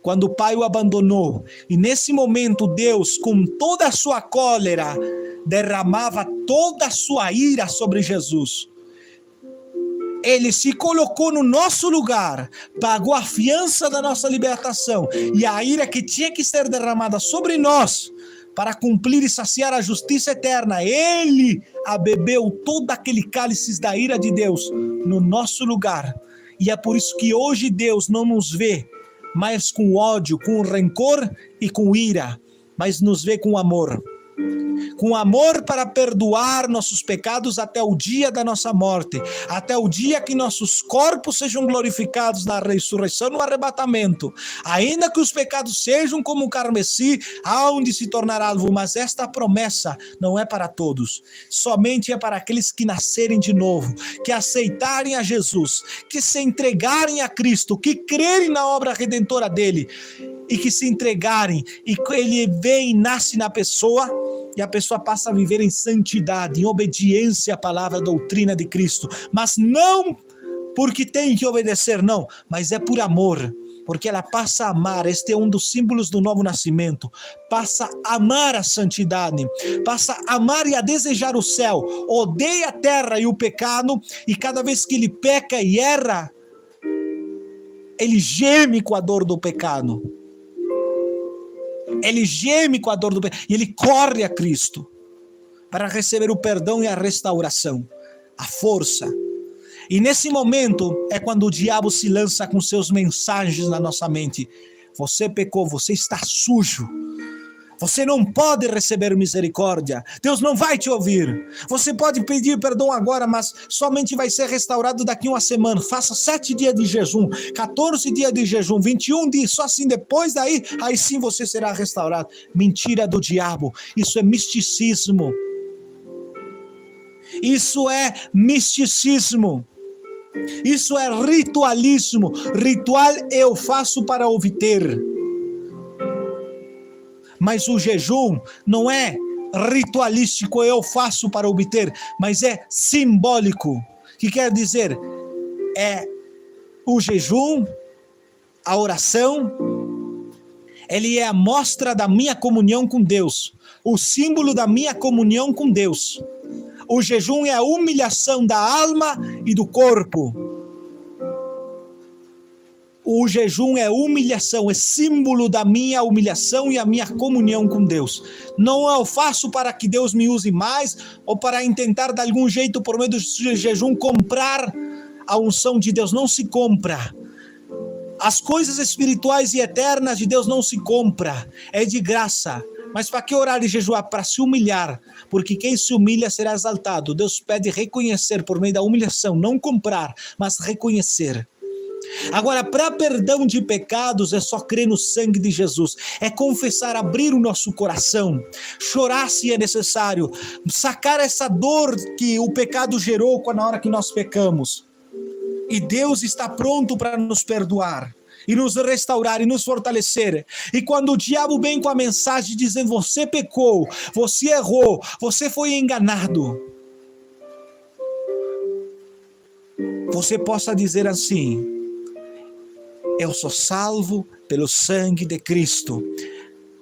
Quando o Pai o abandonou, e nesse momento Deus, com toda a sua cólera, derramava toda a sua ira sobre Jesus. Ele se colocou no nosso lugar, pagou a fiança da nossa libertação, e a ira que tinha que ser derramada sobre nós, para cumprir e saciar a justiça eterna, ele bebeu todo aquele cálice da ira de Deus no nosso lugar. E é por isso que hoje Deus não nos vê mais com ódio, com rancor e com ira, mas nos vê com amor. Com amor para perdoar nossos pecados até o dia da nossa morte, até o dia que nossos corpos sejam glorificados na ressurreição, no arrebatamento. Ainda que os pecados sejam como o carmesim, há onde se tornar alvo, mas esta promessa não é para todos, somente é para aqueles que nascerem de novo, que aceitarem a Jesus, que se entregarem a Cristo, que crerem na obra redentora dele, e que se entregarem, e ele vem e nasce na pessoa, e a pessoa passa a viver em santidade, em obediência à palavra, à doutrina de Cristo, mas não porque tem que obedecer, não, mas é por amor, porque ela passa a amar. Este é um dos símbolos do novo nascimento, passa a amar a santidade, passa a amar e a desejar o céu, odeia a terra e o pecado, e cada vez que ele peca e erra, ele geme com a dor do pecado. Ele geme com a dor do pecado e ele corre a Cristo para receber o perdão e a restauração, a força. E nesse momento é quando o diabo se lança com seus mensagens na nossa mente. Você pecou, você está sujo. Você não pode receber misericórdia. Deus não vai te ouvir. Você pode pedir perdão agora, mas somente vai ser restaurado daqui a uma semana. Faça 7 dias de jejum, 14 dias de jejum, 21 dias. Só assim depois daí, aí sim você será restaurado. Mentira do diabo. Isso é misticismo. Isso é misticismo. Isso é ritualismo. Ritual eu faço para obter. Mas o jejum não é ritualístico, eu faço para obter, mas é simbólico. Que quer dizer, é o jejum, a oração, ele é a mostra da minha comunhão com Deus, o símbolo da minha comunhão com Deus. O jejum é a humilhação da alma e do corpo. O jejum é humilhação, é símbolo da minha humilhação e a minha comunhão com Deus. Não eu faço para que Deus me use mais ou para tentar de algum jeito, por meio do jejum, comprar a unção de Deus. Não se compra. As coisas espirituais e eternas de Deus não se compra. É de graça. Mas para que orar e jejuar? Para se humilhar. Porque quem se humilha será exaltado. Deus pede reconhecer por meio da humilhação. Não comprar, mas reconhecer. Agora, para perdão de pecados é só crer no sangue de Jesus, é confessar, abrir o nosso coração, chorar se é necessário, sacar essa dor que o pecado gerou na hora que nós pecamos. E Deus está pronto para nos perdoar e nos restaurar e nos fortalecer. E quando o diabo vem com a mensagem dizendo: você pecou, você errou, você foi enganado, você possa dizer assim: eu sou salvo pelo sangue de Cristo.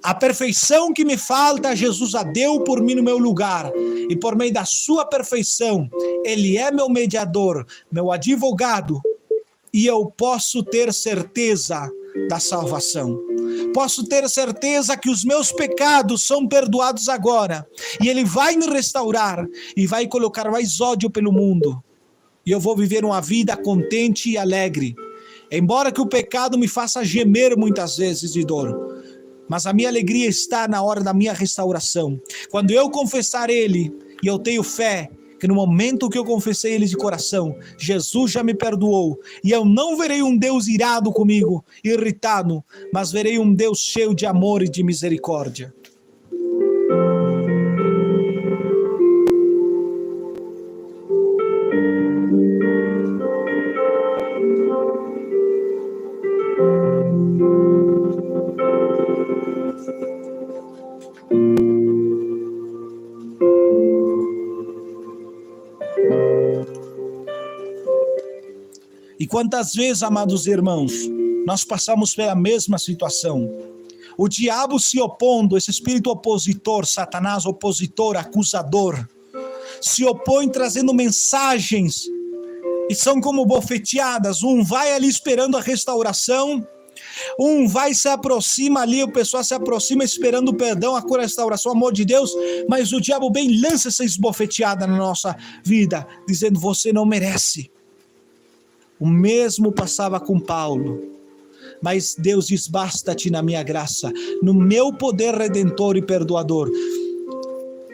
A perfeição que me falta, Jesus a deu por mim no meu lugar. E por meio da sua perfeição, Ele é meu mediador, meu advogado. E eu posso ter certeza da salvação. Posso ter certeza que os meus pecados são perdoados agora. E Ele vai me restaurar e vai colocar mais ódio pelo mundo. E eu vou viver uma vida contente e alegre. Embora que o pecado me faça gemer muitas vezes de dor, mas a minha alegria está na hora da minha restauração. Quando eu confessar Ele, e eu tenho fé, que no momento que eu confessei Ele de coração, Jesus já me perdoou, e eu não verei um Deus irado comigo, irritado, mas verei um Deus cheio de amor e de misericórdia. E quantas vezes, amados irmãos, nós passamos pela mesma situação. O diabo se opondo, esse espírito opositor, Satanás opositor, acusador, se opõe trazendo mensagens, e são como bofeteadas. Um vai ali esperando a restauração, um vai se aproxima ali, o pessoal se aproxima esperando o perdão, a cura, a restauração, o amor de Deus, mas o diabo bem lança essa esbofeteada na nossa vida, dizendo: você não merece. O mesmo passava com Paulo, mas Deus diz: basta-te na minha graça, no meu poder redentor e perdoador.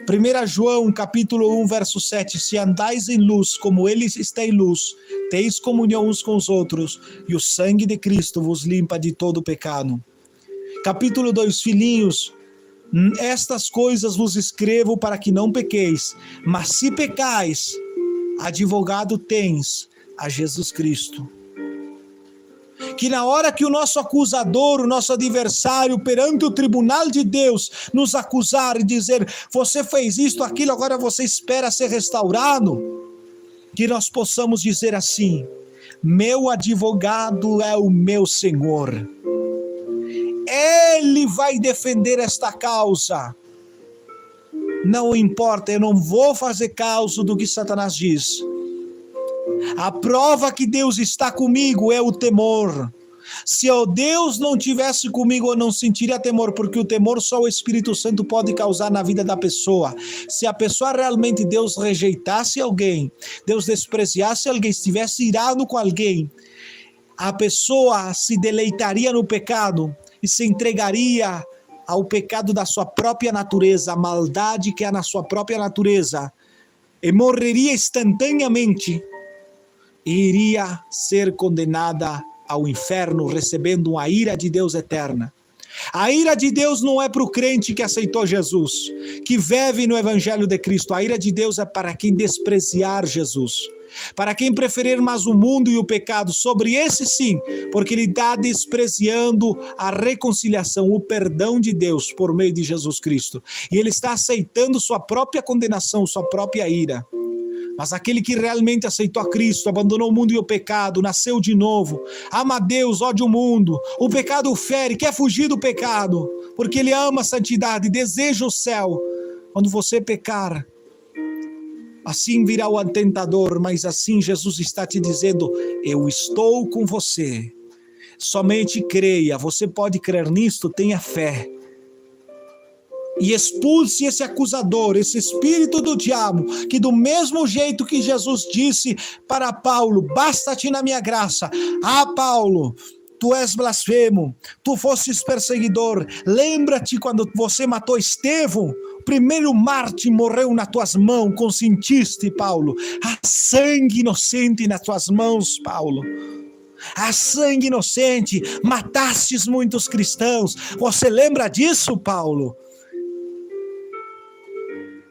1 João capítulo 1, verso 7, se andais em luz, como ele está em luz, teis comunhão uns com os outros, e o sangue de Cristo vos limpa de todo pecado. Capítulo 2, filhinhos, estas coisas vos escrevo para que não pequeis, mas se pecais, advogado tens, a Jesus Cristo. Que na hora que o nosso acusador, o nosso adversário, perante o tribunal de Deus, nos acusar e dizer: você fez isto, aquilo, agora você espera ser restaurado, que nós possamos dizer assim: meu advogado é o meu Senhor, Ele vai defender esta causa. Não importa, eu não vou fazer caso do que Satanás diz. A prova que Deus está comigo é o temor. Se o Deus não tivesse comigo, eu não sentiria temor, porque o temor só o Espírito Santo pode causar na vida da pessoa. Se a pessoa realmente, Deus rejeitasse alguém, Deus despreciasse alguém, estivesse irado com alguém, a pessoa se deleitaria no pecado e se entregaria ao pecado da sua própria natureza, a maldade que há na sua própria natureza, e morreria instantaneamente, e iria ser condenada ao inferno, recebendo a ira de Deus eterna. A ira de Deus não é para o crente que aceitou Jesus, que vive no Evangelho de Cristo. A ira de Deus é para quem desprezar Jesus, para quem preferir mais o mundo e o pecado. Sobre esse sim, porque ele está desprezando a reconciliação, o perdão de Deus por meio de Jesus Cristo. E ele está aceitando sua própria condenação, sua própria ira. Mas aquele que realmente aceitou a Cristo, abandonou o mundo e o pecado, nasceu de novo, ama a Deus, odia o mundo, o pecado o fere, quer fugir do pecado, porque ele ama a santidade, deseja o céu. Quando você pecar, assim virá o tentador, mas assim Jesus está te dizendo: eu estou com você. Somente creia, você pode crer nisto, tenha fé. E expulse esse acusador, esse espírito do diabo, que do mesmo jeito que Jesus disse para Paulo: basta-te na minha graça. Ah, Paulo, tu és blasfemo, tu fostes perseguidor. Lembra-te quando você matou Estevão, o primeiro mártir morreu nas tuas mãos, consentiste, Paulo. Há sangue inocente nas tuas mãos, Paulo. Há sangue inocente, matastes muitos cristãos. Você lembra disso, Paulo?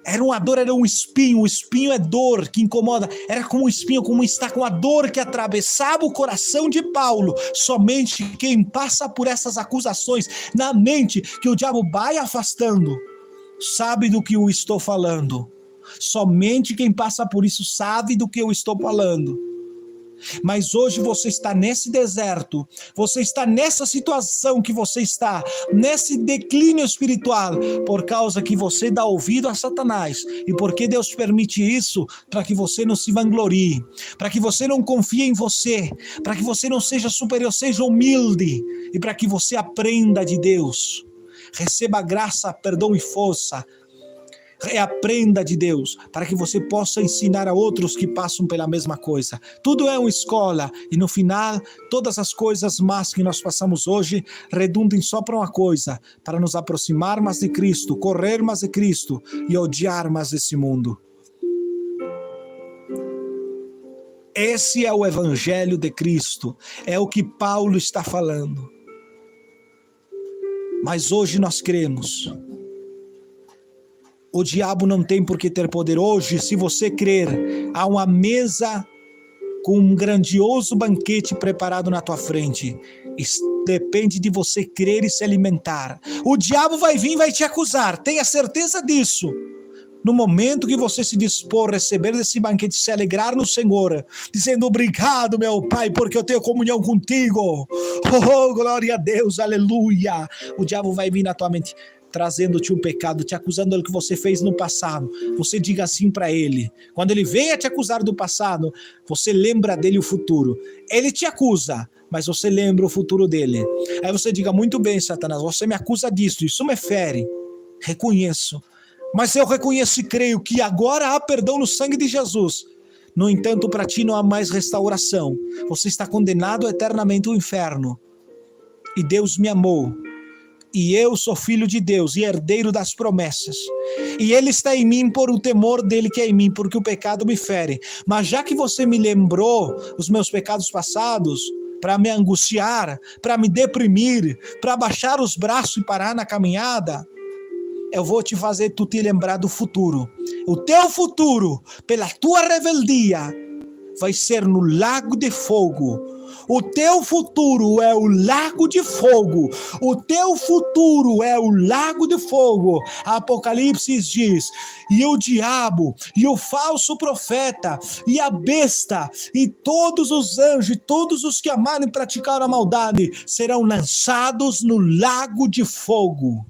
Era uma dor, era um espinho. O espinho é dor que incomoda. Era como um espinho, como está com a dor que atravessava o coração de Paulo. Somente quem passa por essas acusações na mente, que o diabo vai afastando, sabe do que eu estou falando. Somente quem passa por isso sabe do que eu estou falando. Mas hoje você está nesse deserto, você está nessa situação que você está, nesse declínio espiritual, por causa que você dá ouvido a Satanás. E porque Deus permite isso? Para que você não se vanglorie, para que você não confie em você, para que você não seja superior, seja humilde, e para que você aprenda de Deus. Receba graça, perdão e força. Aprenda de Deus, para que você possa ensinar a outros que passam pela mesma coisa. Tudo é uma escola, e no final, todas as coisas más que nós passamos hoje redundem só para uma coisa: para nos aproximar mais de Cristo, correr mais de Cristo e odiar mais esse mundo. Esse é o Evangelho de Cristo, é o que Paulo está falando. Mas hoje nós cremos. O diabo não tem por que ter poder. Hoje, se você crer, há uma mesa com um grandioso banquete preparado na tua frente. Depende de você crer e se alimentar. O diabo vai vir e vai te acusar, tenha certeza disso. No momento que você se dispor a receber desse banquete, se alegrar no Senhor, dizendo obrigado, meu Pai, porque eu tenho comunhão contigo. Oh, glória a Deus, aleluia. O diabo vai vir na tua mente, trazendo-te um pecado, te acusando do que você fez no passado. Você diga assim para ele. Quando ele venha te acusar do passado, você lembra dele o futuro. Ele te acusa, mas você lembra o futuro dele. Aí você diga, muito bem, Satanás, você me acusa disso, isso me fere. Reconheço. Mas eu reconheço e creio que agora há perdão no sangue de Jesus. No entanto, para ti não há mais restauração. Você está condenado eternamente ao inferno. E Deus me amou. E eu sou filho de Deus e herdeiro das promessas. E Ele está em mim por o temor dele que é em mim, porque o pecado me fere. Mas já que você me lembrou os meus pecados passados, para me angustiar, para me deprimir, para baixar os braços e parar na caminhada, eu vou te fazer tu te lembrar do futuro. O teu futuro, pela tua rebeldia, vai ser no lago de fogo. O teu futuro é o lago de fogo. O teu futuro é o lago de fogo. Apocalipse diz, e o diabo, e o falso profeta, e a besta, e todos os anjos, e todos os que amarem e praticaram a maldade, serão lançados no lago de fogo.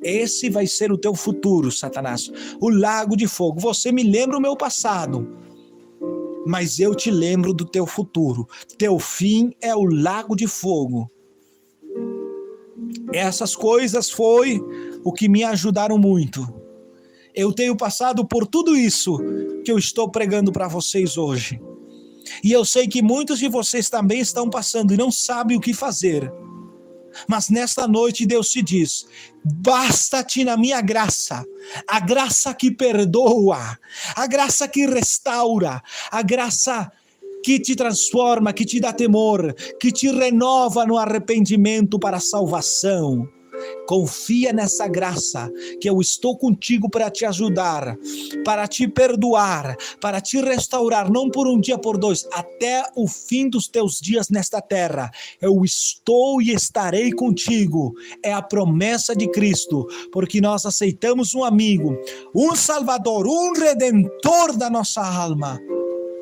Esse vai ser o teu futuro, Satanás. O lago de fogo. Você me lembra o meu passado, mas eu te lembro do teu futuro. Teu fim é o lago de fogo. Essas coisas foi o que me ajudaram muito. Eu tenho passado por tudo isso que eu estou pregando para vocês hoje. E eu sei que muitos de vocês também estão passando e não sabem o que fazer. Mas nesta noite Deus te diz, basta-te na minha graça, a graça que perdoa, a graça que restaura, a graça que te transforma, que te dá temor, que te renova no arrependimento para a salvação. Confia nessa graça, que eu estou contigo para te ajudar, para te perdoar, para te restaurar, não por um dia, por dois, até o fim dos teus dias nesta terra. Eu estou e estarei contigo. É a promessa de Cristo, porque nós aceitamos um amigo, um Salvador, um Redentor da nossa alma.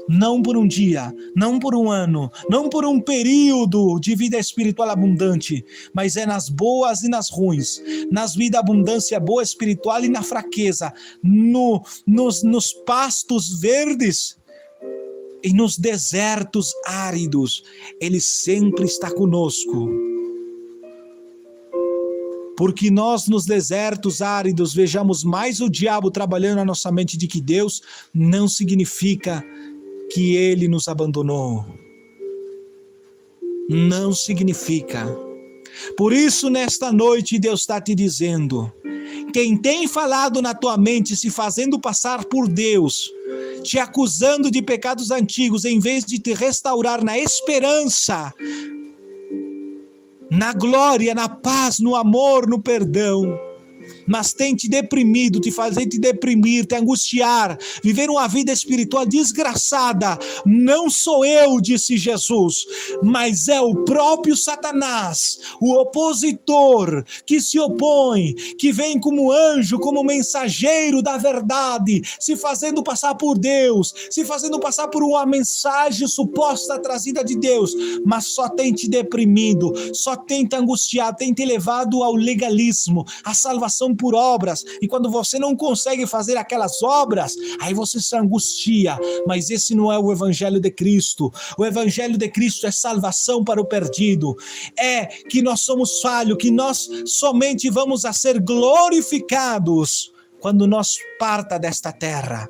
Não por um dia, não por um ano, não por um período de vida espiritual abundante, mas é nas boas e nas ruins, nas vidas abundância boa espiritual e na fraqueza, nos pastos verdes e nos desertos áridos. Ele sempre está conosco. Porque nós nos desertos áridos vejamos mais o diabo trabalhando na nossa mente do que Deus, não significa que ele nos abandonou. Não significa. Por isso, nesta noite, Deus está te dizendo, quem tem falado na tua mente, se fazendo passar por Deus, te acusando de pecados antigos, em vez de te restaurar na esperança, na glória, na paz, no amor, no perdão, mas tem te deprimido, te fazer te deprimir, te angustiar, viver uma vida espiritual desgraçada. Não sou eu, disse Jesus, mas é o próprio Satanás, o opositor, que se opõe, que vem como anjo, como mensageiro da verdade, se fazendo passar por Deus, se fazendo passar por uma mensagem suposta trazida de Deus, mas só tem te deprimido, só tem te angustiado, tem te levado ao legalismo, à salvação por obras, e quando você não consegue fazer aquelas obras, aí você se angustia, mas esse não é o Evangelho de Cristo. O Evangelho de Cristo é salvação para o perdido, é que nós somos falhos, que nós somente vamos a ser glorificados quando nós parta desta terra,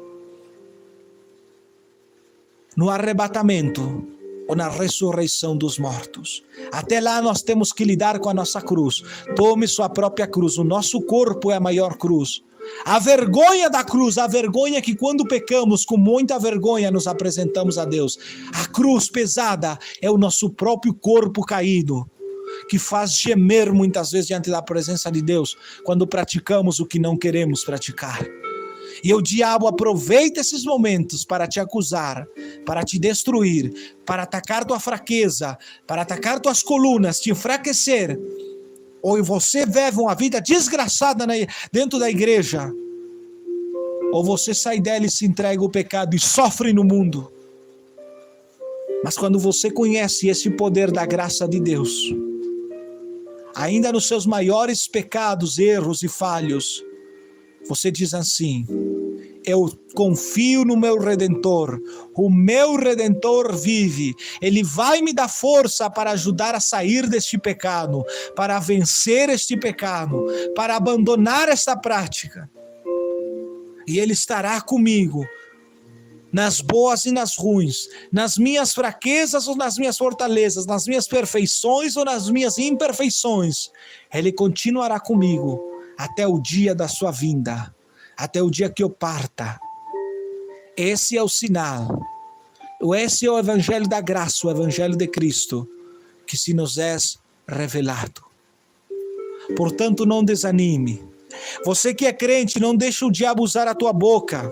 no arrebatamento ou na ressurreição dos mortos. Até lá nós temos que lidar com a nossa cruz. Tome sua própria cruz. O nosso corpo é a maior cruz. A vergonha da cruz, a vergonha que quando pecamos, com muita vergonha nos apresentamos a Deus. A cruz pesada é o nosso próprio corpo caído, que faz gemer muitas vezes diante da presença de Deus, quando praticamos o que não queremos praticar. E o diabo aproveita esses momentos para te acusar, para te destruir, para atacar tua fraqueza, para atacar tuas colunas, te enfraquecer. Ou você vive uma vida desgraçada dentro da igreja, ou você sai dela e se entrega ao pecado e sofre no mundo. Mas quando você conhece esse poder da graça de Deus, ainda nos seus maiores pecados, erros e falhos, você diz assim: eu confio no meu Redentor, o meu Redentor vive, Ele vai me dar força para ajudar a sair deste pecado, para vencer este pecado, para abandonar esta prática. E Ele estará comigo, nas boas e nas ruins, nas minhas fraquezas ou nas minhas fortalezas, nas minhas perfeições ou nas minhas imperfeições. Ele continuará comigo até o dia da sua vinda, até o dia que eu parta. Esse é o sinal, esse é o evangelho da graça, o evangelho de Cristo, que se nos é revelado. Portanto, não desanime. Você que é crente, não deixe o diabo usar a tua boca,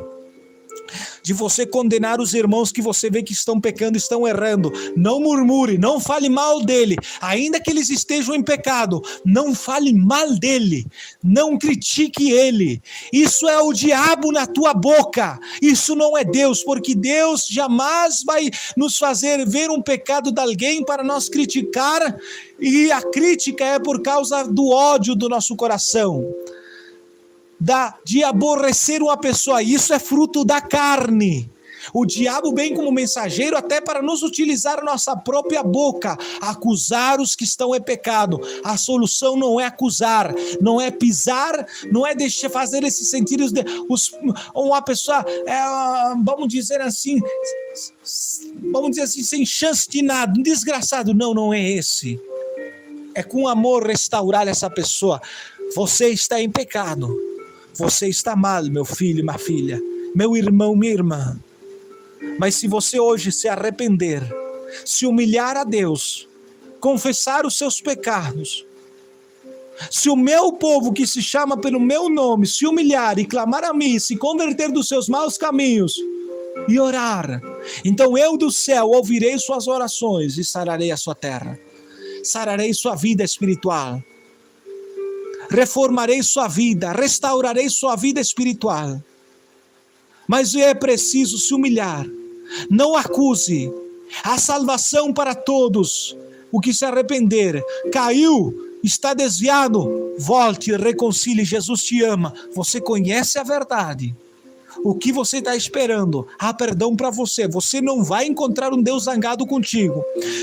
de você condenar os irmãos que você vê que estão pecando, estão errando. Não murmure, não fale mal dele, ainda que eles estejam em pecado, não fale mal dele, não critique ele. Isso é o diabo na tua boca, isso não é Deus, porque Deus jamais vai nos fazer ver um pecado de alguém para nós criticar, e a crítica é por causa do ódio do nosso coração, de aborrecer uma pessoa. Isso é fruto da carne. O diabo vem como mensageiro até para nos utilizar a nossa própria boca, acusar os que estão em pecado. A solução não é acusar, não é pisar, não é deixar fazer esses sentidos de uma pessoa, vamos dizer assim, sem chance de nada, um desgraçado. Não é esse. É com amor restaurar essa pessoa. Você está em pecado. Você está mal, meu filho e minha filha, meu irmão, minha irmã. Mas se você hoje se arrepender, se humilhar a Deus, confessar os seus pecados, se o meu povo que se chama pelo meu nome se humilhar e clamar a mim, se converter dos seus maus caminhos e orar, então eu do céu ouvirei suas orações e sararei a sua terra, sararei sua vida espiritual. Reformarei sua vida, restaurarei sua vida espiritual. Mas é preciso se humilhar. Não acuse. Há salvação para todos. O que se arrepender, caiu, está desviado, volte, reconcilie. Jesus te ama. Você conhece a verdade. O que você está esperando? Há perdão para você. Você não vai encontrar um Deus zangado contigo.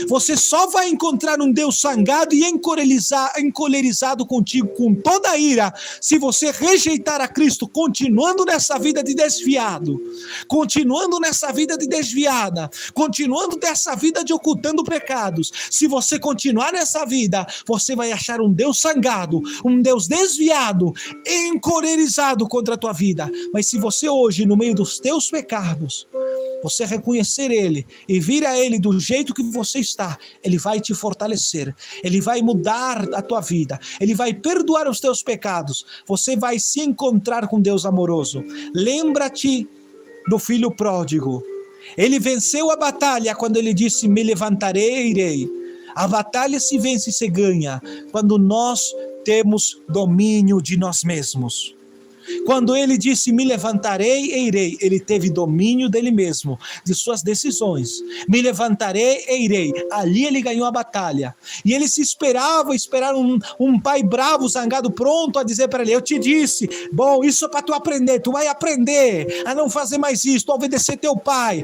Você só vai encontrar um Deus zangado e encolerizado contigo com toda a ira se você rejeitar a Cristo, continuando nessa vida de desviado, continuando nessa vida de desviada, continuando nessa vida de ocultando pecados. Se você continuar nessa vida, você vai achar um Deus zangado, um Deus desviado, encolerizado contra a tua vida. Mas se você hoje, no meio dos teus pecados, você reconhecer Ele e vir a Ele do jeito que você está, Ele vai te fortalecer, Ele vai mudar a tua vida, Ele vai perdoar os teus pecados, você vai se encontrar com Deus amoroso. Lembra-te do filho pródigo. Ele venceu a batalha quando ele disse: me levantarei e irei. A batalha se vence e se ganha quando nós temos domínio de nós mesmos. Quando ele disse: me levantarei e irei, ele teve domínio dele mesmo, de suas decisões. Me levantarei e irei. Ali ele ganhou a batalha. E ele se esperar um pai bravo, zangado, pronto a dizer para ele: eu te disse, bom, isso é para tu aprender, tu vai aprender a não fazer mais isso, a obedecer teu pai.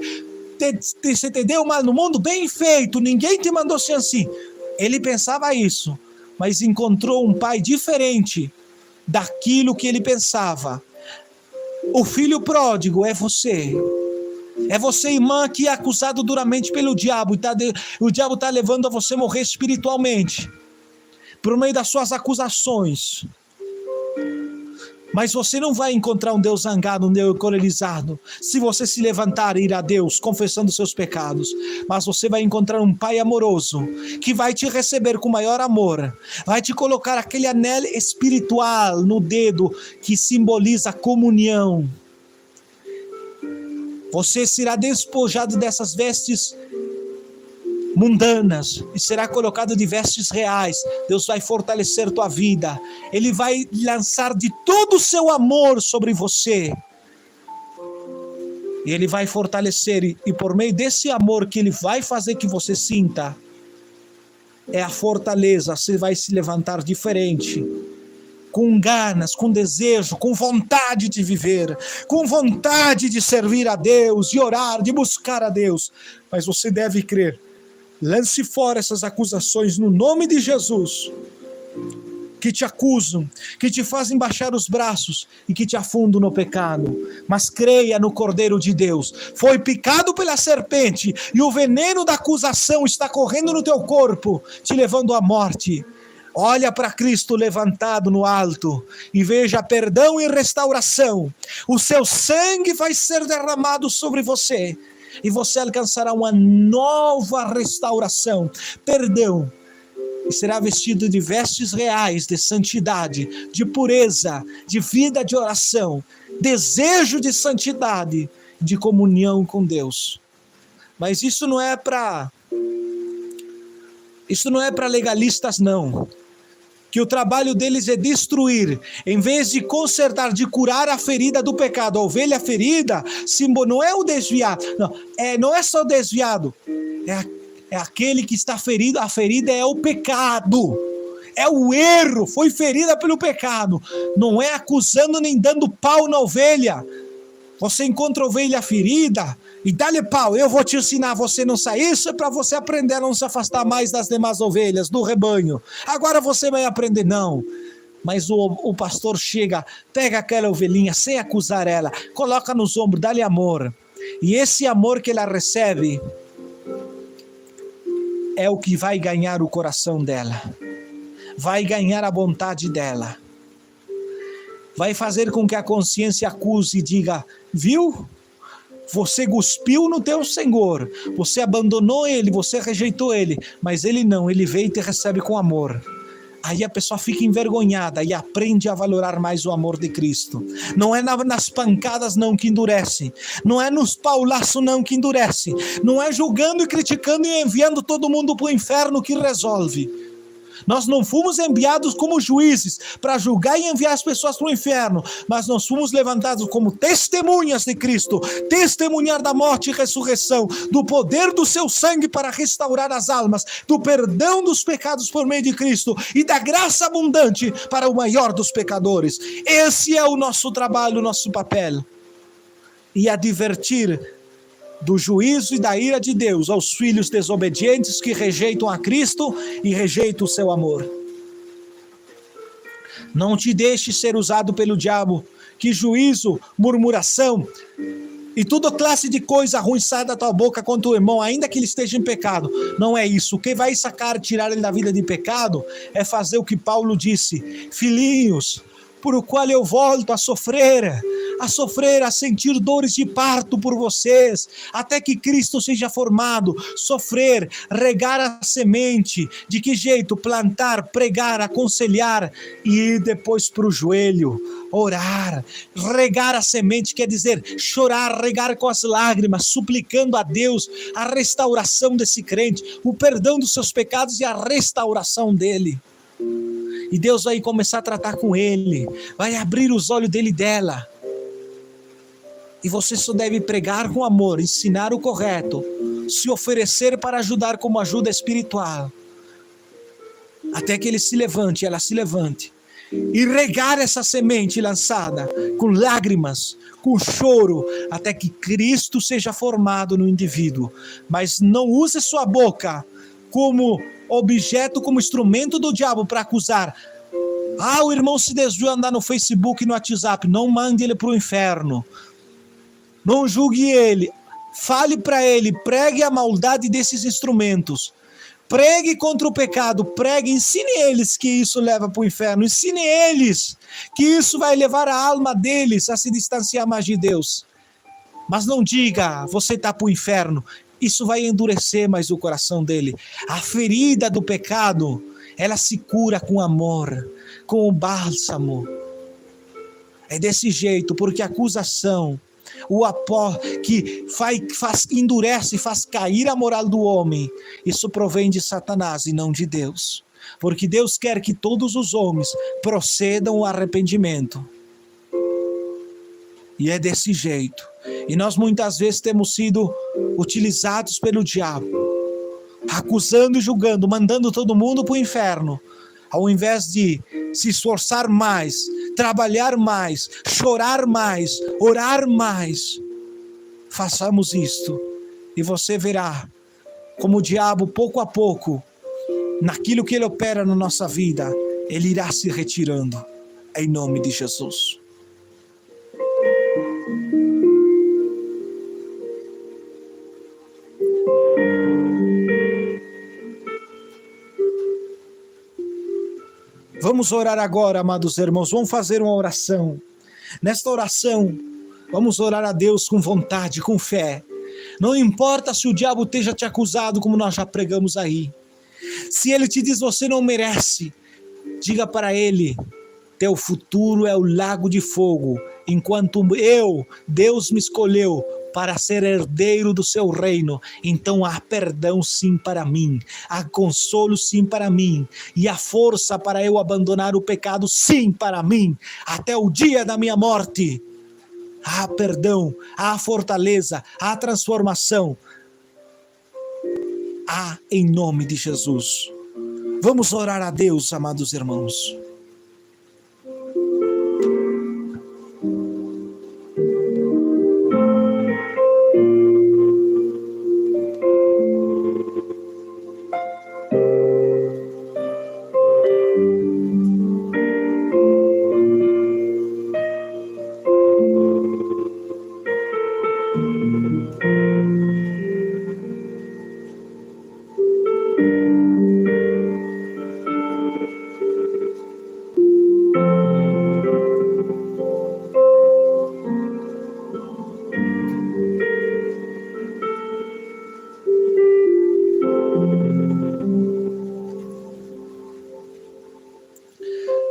Você te deu mal no mundo? Bem feito, ninguém te mandou ser assim. Ele pensava isso, mas encontrou um pai diferente daquilo que ele pensava. O filho pródigo é você. É você, irmã, que é acusado duramente pelo diabo. O diabo está levando a você morrer espiritualmente por meio das suas acusações. Mas você não vai encontrar um Deus zangado, um Deus encolerizado, se você se levantar e ir a Deus confessando seus pecados. Mas você vai encontrar um Pai amoroso, que vai te receber com maior amor, vai te colocar aquele anel espiritual no dedo, que simboliza a comunhão. Você será despojado dessas vestes mundanas e será colocado de vestes reais. Deus vai fortalecer tua vida. Ele vai lançar de todo o seu amor sobre você. E Ele vai fortalecer, e por meio desse amor que Ele vai fazer que você sinta, é a fortaleza. Você vai se levantar diferente, com ganas, com desejo, com vontade de viver, com vontade de servir a Deus, de orar, de buscar a Deus. Mas você deve crer. Lance fora essas acusações no nome de Jesus, que te acusam, que te fazem baixar os braços e que te afundam no pecado. Mas creia no Cordeiro de Deus. Foi picado pela serpente e o veneno da acusação está correndo no teu corpo, te levando à morte. Olha para Cristo levantado no alto e veja perdão e restauração. O seu sangue vai ser derramado sobre você e você alcançará uma nova restauração, perdão. E será vestido de vestes reais, de santidade, de pureza, de vida de oração, desejo de santidade, de comunhão com Deus. Mas isso não é para legalistas, não. Que o trabalho deles é destruir, em vez de consertar, de curar a ferida do pecado. A ovelha ferida não é o desviado, não é só o desviado, é aquele que está ferido. A ferida é o pecado, é o erro, foi ferida pelo pecado. Não é acusando nem dando pau na ovelha. Você encontra a ovelha ferida e dá-lhe pau. Eu vou te ensinar, você não sair. Isso é para você aprender a não se afastar mais das demais ovelhas, do rebanho. Agora você vai aprender, não. Mas o pastor chega, pega aquela ovelhinha sem acusar ela, coloca nos ombros, dá-lhe amor. E esse amor que ela recebe é o que vai ganhar o coração dela, vai ganhar a vontade dela, vai fazer com que a consciência acuse e diga: viu? Você cuspiu no teu Senhor, você abandonou Ele, você rejeitou Ele, mas Ele não, Ele veio e te recebe com amor. Aí a pessoa fica envergonhada e aprende a valorar mais o amor de Cristo. Não é nas pancadas não que endurece, não é nos paulaços não que endurece, não é julgando e criticando e enviando todo mundo para o inferno que resolve. Nós não fomos enviados como juízes para julgar e enviar as pessoas para o inferno, mas nós fomos levantados como testemunhas de Cristo, testemunhar da morte e ressurreição, do poder do seu sangue para restaurar as almas, do perdão dos pecados por meio de Cristo e da graça abundante para o maior dos pecadores. Esse é o nosso trabalho, o nosso papel. E advertir do juízo e da ira de Deus aos filhos desobedientes que rejeitam a Cristo e rejeitam o seu amor. Não te deixe ser usado pelo diabo, que juízo, murmuração e toda classe de coisa ruim sai da tua boca contra o irmão, ainda que ele esteja em pecado. Não é isso. O que vai tirar ele da vida de pecado é fazer o que Paulo disse: filhinhos, por o qual eu volto a sofrer, a sentir dores de parto por vocês, até que Cristo seja formado, sofrer, regar a semente. De que jeito? Plantar, pregar, aconselhar e ir depois para o joelho, orar. Regar a semente quer dizer chorar, regar com as lágrimas, suplicando a Deus a restauração desse crente, o perdão dos seus pecados e a restauração dele. E Deus vai começar a tratar com ele, vai abrir os olhos dele e dela. E você só deve pregar com amor, ensinar o correto, se oferecer para ajudar como ajuda espiritual, até que ele se levante, ela se levante, e regar essa semente lançada com lágrimas, com choro, até que Cristo seja formado no indivíduo. Mas não use sua boca como objeto, como instrumento do diabo para acusar. O irmão se desviou a andar no Facebook e no WhatsApp. Não mande ele para o inferno. Não julgue ele. Fale para ele, pregue a maldade desses instrumentos. Pregue contra o pecado, pregue, ensine eles que isso leva para o inferno. Ensine eles que isso vai levar a alma deles a se distanciar mais de Deus. Mas não diga, você está para o inferno. Isso vai endurecer mais o coração dele. A ferida do pecado, ela se cura com amor, com o bálsamo. É desse jeito, porque a acusação o pó que endurece e faz cair a moral do homem, isso provém de Satanás e não de Deus. Porque Deus quer que todos os homens procedam ao arrependimento. E é desse jeito. E nós muitas vezes temos sido utilizados pelo diabo, acusando e julgando, mandando todo mundo para o inferno, ao invés de se esforçar mais, trabalhar mais, chorar mais, orar mais. Façamos isto e você verá como o diabo, pouco a pouco, naquilo que ele opera na nossa vida, ele irá se retirando, em nome de Jesus. Vamos orar agora, amados irmãos, vamos fazer uma oração. Nesta oração, vamos orar a Deus com vontade, com fé. Não importa se o diabo esteja te acusado, como nós já pregamos aí. Se ele te diz você não merece, diga para ele, teu futuro é o lago de fogo, enquanto Deus me escolheu para ser herdeiro do seu reino, então há perdão sim para mim, há consolo sim para mim, e há força para eu abandonar o pecado sim para mim, até o dia da minha morte. Há perdão, há fortaleza, há transformação, há em nome de Jesus. Vamos orar a Deus, amados irmãos.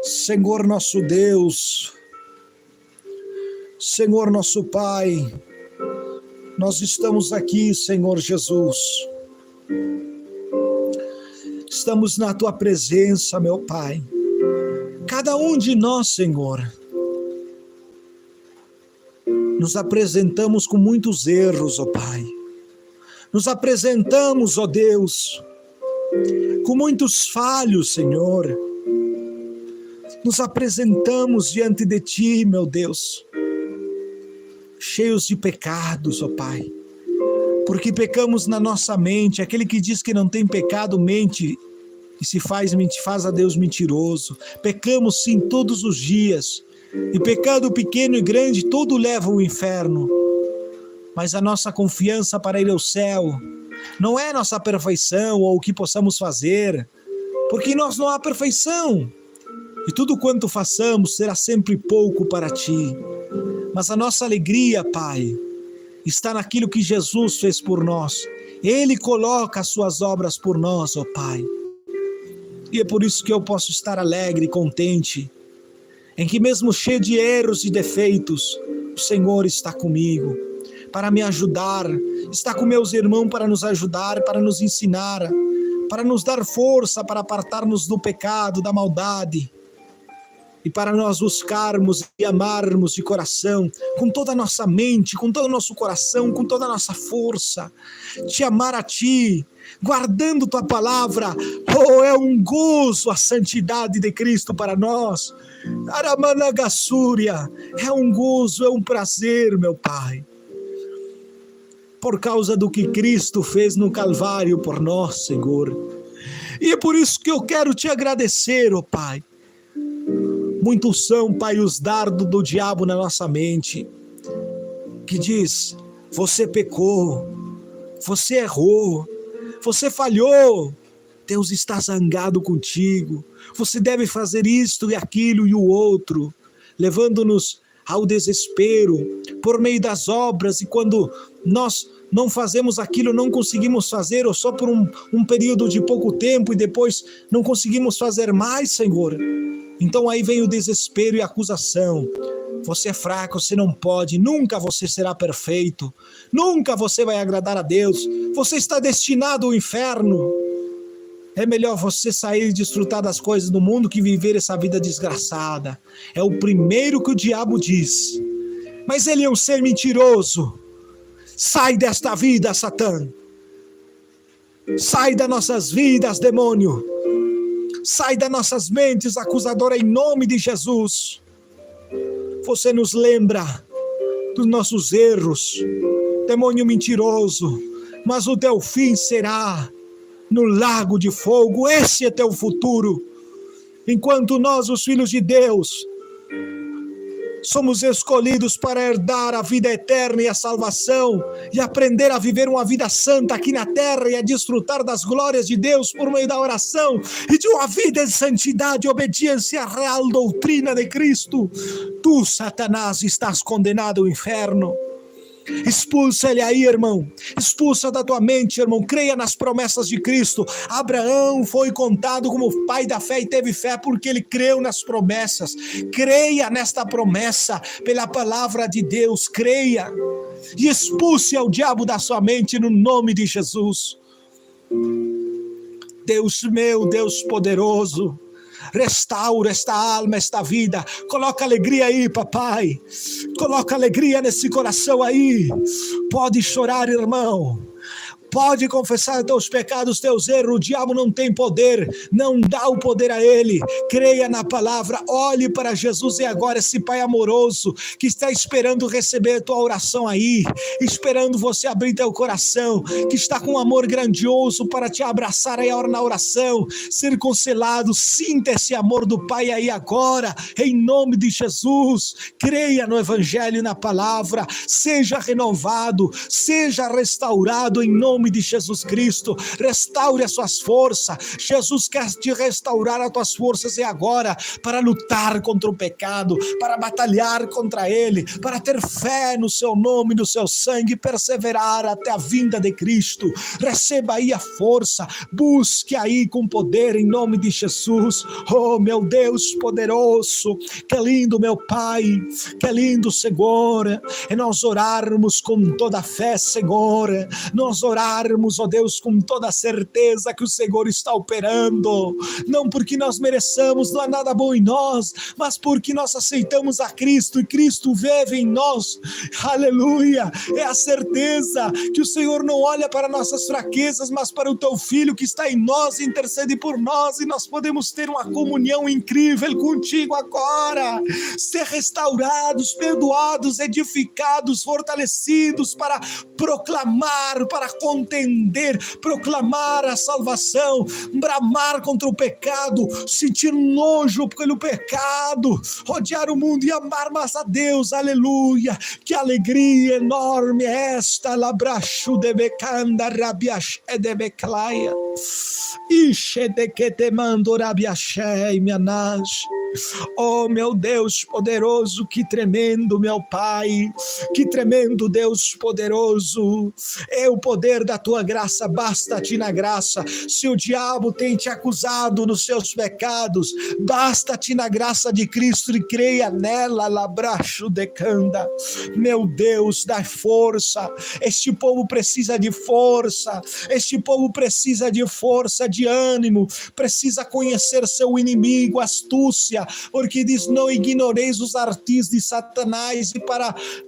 Senhor nosso Deus, Senhor nosso Pai, nós estamos aqui, Senhor Jesus. Estamos na Tua presença, meu Pai. Cada um de nós, Senhor, nos apresentamos com muitos erros, ó Pai. Nos apresentamos, ó Deus, com muitos falhos, Senhor. Nos apresentamos diante de Ti, meu Deus, cheios de pecados, ó Pai, porque pecamos na nossa mente. Aquele que diz que não tem pecado mente e faz a Deus mentiroso. Pecamos sim todos os dias, e pecado pequeno e grande, tudo leva ao inferno. Mas a nossa confiança para ir ao céu não é nossa perfeição ou o que possamos fazer, porque nós não há perfeição. E tudo quanto façamos será sempre pouco para Ti. Mas a nossa alegria, Pai, está naquilo que Jesus fez por nós. Ele coloca as Suas obras por nós, ó Pai. E é por isso que eu posso estar alegre e contente, em que mesmo cheio de erros e defeitos, o Senhor está comigo, para me ajudar, está com meus irmãos para nos ajudar, para nos ensinar, para nos dar força, para apartar-nos do pecado, da maldade, e para nós buscarmos e amarmos de coração, com toda a nossa mente, com todo o nosso coração, com toda a nossa força, Te amar a Ti, guardando Tua palavra. Oh, é um gozo a santidade de Cristo para nós. Aramanagassúria, é um gozo, é um prazer, meu Pai, por causa do que Cristo fez no Calvário por nós, Senhor. E é por isso que eu quero Te agradecer, ó Pai. Muitos são, Pai, os dardos do diabo na nossa mente, que diz, você pecou, você errou, você falhou, Deus está zangado contigo, você deve fazer isto e aquilo e o outro, levando-nos ao desespero, por meio das obras, e quando nós não fazemos aquilo, não conseguimos fazer, ou só por um período de pouco tempo, e depois não conseguimos fazer mais, Senhor. Então aí vem o desespero e a acusação. Você é fraco, você não pode, nunca você será perfeito, nunca você vai agradar a Deus, você está destinado ao inferno. É melhor você sair e desfrutar das coisas do mundo que viver essa vida desgraçada. É o primeiro que o diabo diz. Mas ele é um ser mentiroso. Sai desta vida, Satã. Sai das nossas vidas, demônio. Sai das nossas mentes, acusadora, em nome de Jesus. Você nos lembra dos nossos erros, demônio mentiroso, mas o teu fim será no lago de fogo. Esse é teu futuro. Enquanto nós, os filhos de Deus, somos escolhidos para herdar a vida eterna e a salvação e aprender a viver uma vida santa aqui na terra e a desfrutar das glórias de Deus por meio da oração e de uma vida de santidade e obediência à real doutrina de Cristo. Tu, Satanás, estás condenado ao inferno. Expulsa ele aí, irmão. Expulsa da tua mente, irmão. Creia nas promessas de Cristo. Abraão foi contado como pai da fé e teve fé porque ele creu nas promessas. Creia nesta promessa pela palavra de Deus. Creia e expulse o diabo da sua mente no nome de Jesus. Deus meu, Deus poderoso, restaura esta alma, esta vida. Coloca alegria aí, papai. Coloca alegria nesse coração aí. Pode chorar, irmão. Pode confessar teus pecados, teus erros. O diabo não tem poder, não dá o poder a ele. Creia na palavra, olhe para Jesus e agora esse Pai amoroso que está esperando receber tua oração aí, esperando você abrir teu coração, que está com um amor grandioso para te abraçar aí na oração, ser consolado. Sinta esse amor do Pai aí agora, em nome de Jesus. Creia no Evangelho e na palavra, seja renovado, seja restaurado em nome de Jesus Cristo. Restaure as suas forças. Jesus quer te restaurar as tuas forças e agora para lutar contra o pecado, para batalhar contra ele, para ter fé no seu nome, no seu sangue, perseverar até a vinda de Cristo. Receba aí a força, busque aí com poder em nome de Jesus. Oh, meu Deus poderoso, que lindo, meu Pai, que lindo, Senhor, e nós orarmos com toda a fé, Senhor, nós orarmos, ó Deus, com toda a certeza que o Senhor está operando, não porque nós mereçamos, não há nada bom em nós, mas porque nós aceitamos a Cristo e Cristo vive em nós. Aleluia, é a certeza que o Senhor não olha para nossas fraquezas, mas para o teu Filho que está em nós, intercede por nós e nós podemos ter uma comunhão incrível contigo agora, ser restaurados, perdoados, edificados, fortalecidos para proclamar, para contender, proclamar a salvação, bramar contra o pecado, sentir nojo pelo pecado, odiar o mundo e amar mais a Deus. Aleluia, que alegria enorme é esta. Labrachu de becanda rabiache de beclaia, ixe de que te mando rabiache me anage. Oh, meu Deus poderoso, que tremendo, meu Pai, que tremendo, Deus poderoso, é o poder da tua graça, basta-te na graça. Se o diabo tem te acusado nos seus pecados, basta-te na graça de Cristo e creia nela. Labracho decanda, meu Deus, dá força. Este povo precisa de força, este povo precisa de força, de ânimo, precisa conhecer seu inimigo, astúcia, porque diz: não ignoreis os artis de Satanás,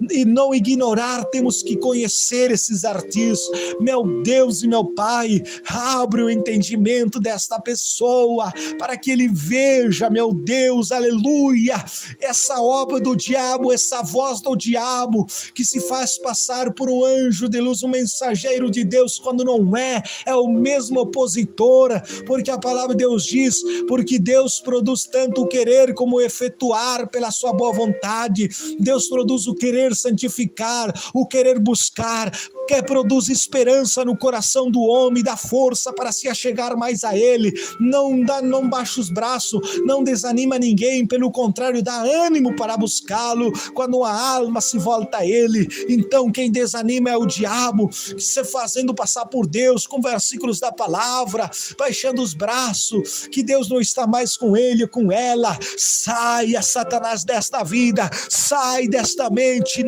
e não ignorar, temos que conhecer esses artis. Meu Deus e meu Pai, abre o entendimento desta pessoa, para que ele veja, meu Deus, aleluia, essa obra do diabo, essa voz do diabo, que se faz passar por um anjo de luz, um mensageiro de Deus, quando não é o mesmo opositor, porque a palavra de Deus diz: porque Deus produz tanto o querer como efetuar pela sua boa vontade. Deus produz o querer santificar, o querer buscar, que produz esperança no coração do homem, dá força para se achegar mais a Ele, não baixa os braços, não desanima ninguém, pelo contrário, dá ânimo para buscá-lo, quando a alma se volta a Ele. Então quem desanima é o diabo, se fazendo passar por Deus, com versículos da palavra, baixando os braços, que Deus não está mais com ele, com ela. Saia, Satanás, desta vida, sai desta mente,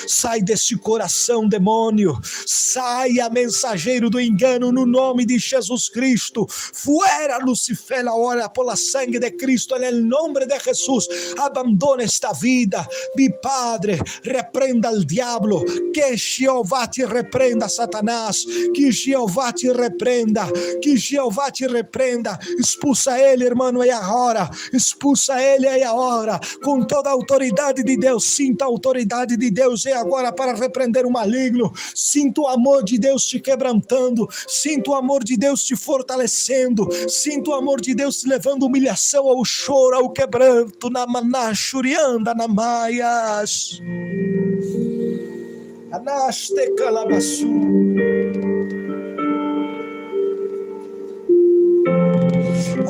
sai deste coração, demônio, saia, mensageiro do engano, no nome de Jesus Cristo, fuera Lucifer, ora por la sangue de Cristo, en nome de Jesus, abandona esta vida, mi Padre, reprenda al diablo, que Jeová te reprenda, Satanás, que Jeová te reprenda, que Jeová te reprenda, expulsa ele, irmão, é agora, expulsa ele, é agora, com toda a autoridade de Deus. Sinta a autoridade de Deus, é agora, para repreender o maligno. Sinta o amor de Deus te quebrantando, sinta o amor de Deus te fortalecendo, sinta o amor de Deus te levando humilhação, ao choro, ao quebranto, na manachurianda, na maias. Anaste calabaçu.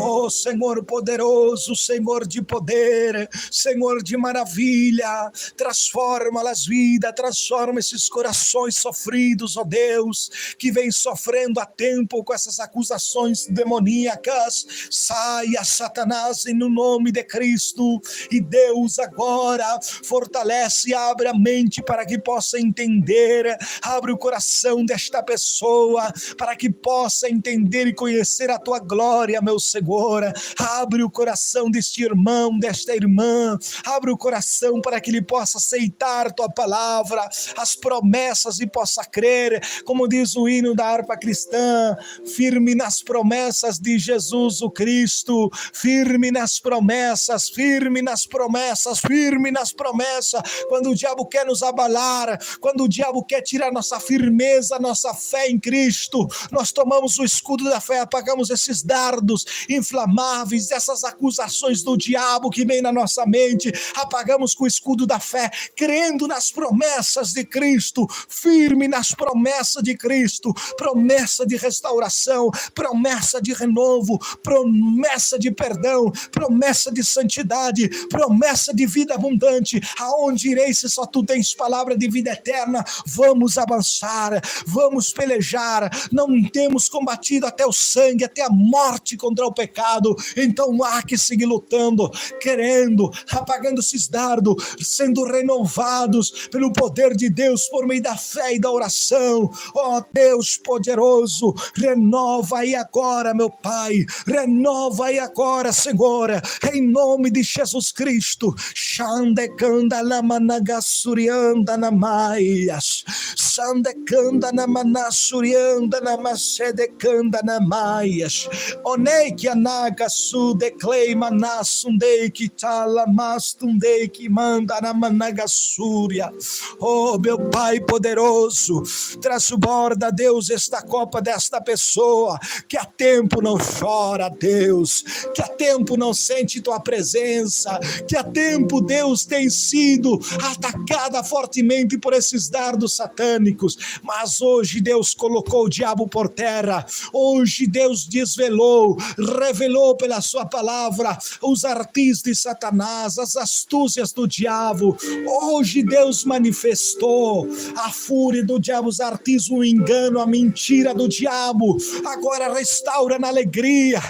Oh Senhor poderoso, Senhor de poder, Senhor de maravilha, transforma as vidas, transforma esses corações sofridos, ó Deus, que vem sofrendo há tempo com essas acusações demoníacas. Saia, Satanás, no nome de Cristo, e Deus agora fortalece e abre a mente para que possa entender, abre o coração desta pessoa para que possa entender e conhecer a tua glória, meu Senhor. Abre o coração deste irmão, desta irmã, abre o coração para que ele possa aceitar tua palavra, as promessas, e possa crer, como diz o hino da harpa cristã, firme nas promessas de Jesus o Cristo, firme nas promessas, firme nas promessas, firme nas promessas. Quando o diabo quer nos abalar, quando o diabo quer tirar nossa firmeza, nossa fé em Cristo, nós tomamos o escudo da fé, apagamos esses dardos inflamáveis, essas acusações do diabo que vem na nossa mente, apagamos com o escudo da fé, crendo nas promessas de Cristo, firme nas promessas de Cristo, promessa de restauração, promessa de renovo, promessa de perdão, promessa de santidade, promessa de vida abundante. Aonde irei se só tu tens palavra de vida eterna? Vamos avançar, vamos pelejar, não temos combatido até o sangue, até a morte contra o pecado, então há que seguir lutando, querendo, apagando esses dardos, sendo renovados pelo poder de Deus, por meio da fé e da oração. Ó Deus poderoso, renova aí agora, meu Pai, renova aí agora, Senhor, em nome de Jesus Cristo. Xandecanda lamanagassurianda namaias, Sandecanda namanassurianda namasedecanda namaias, Onei que anaga su declei manasundei que tala mastundei que manda na managassúria. Oh meu Pai poderoso, transborda, Deus, esta copa desta pessoa que há tempo não chora, Deus, que há tempo não sente tua presença, que há tempo, Deus, tem sido atacada fortemente por esses dardos satânicos, mas hoje Deus colocou o diabo por terra, hoje Deus desvelou, revelou pela sua palavra os artis de Satanás, as astúcias do diabo. Hoje Deus manifestou a fúria do diabo, os artis, o engano, a mentira do diabo. Agora restaura na alegria,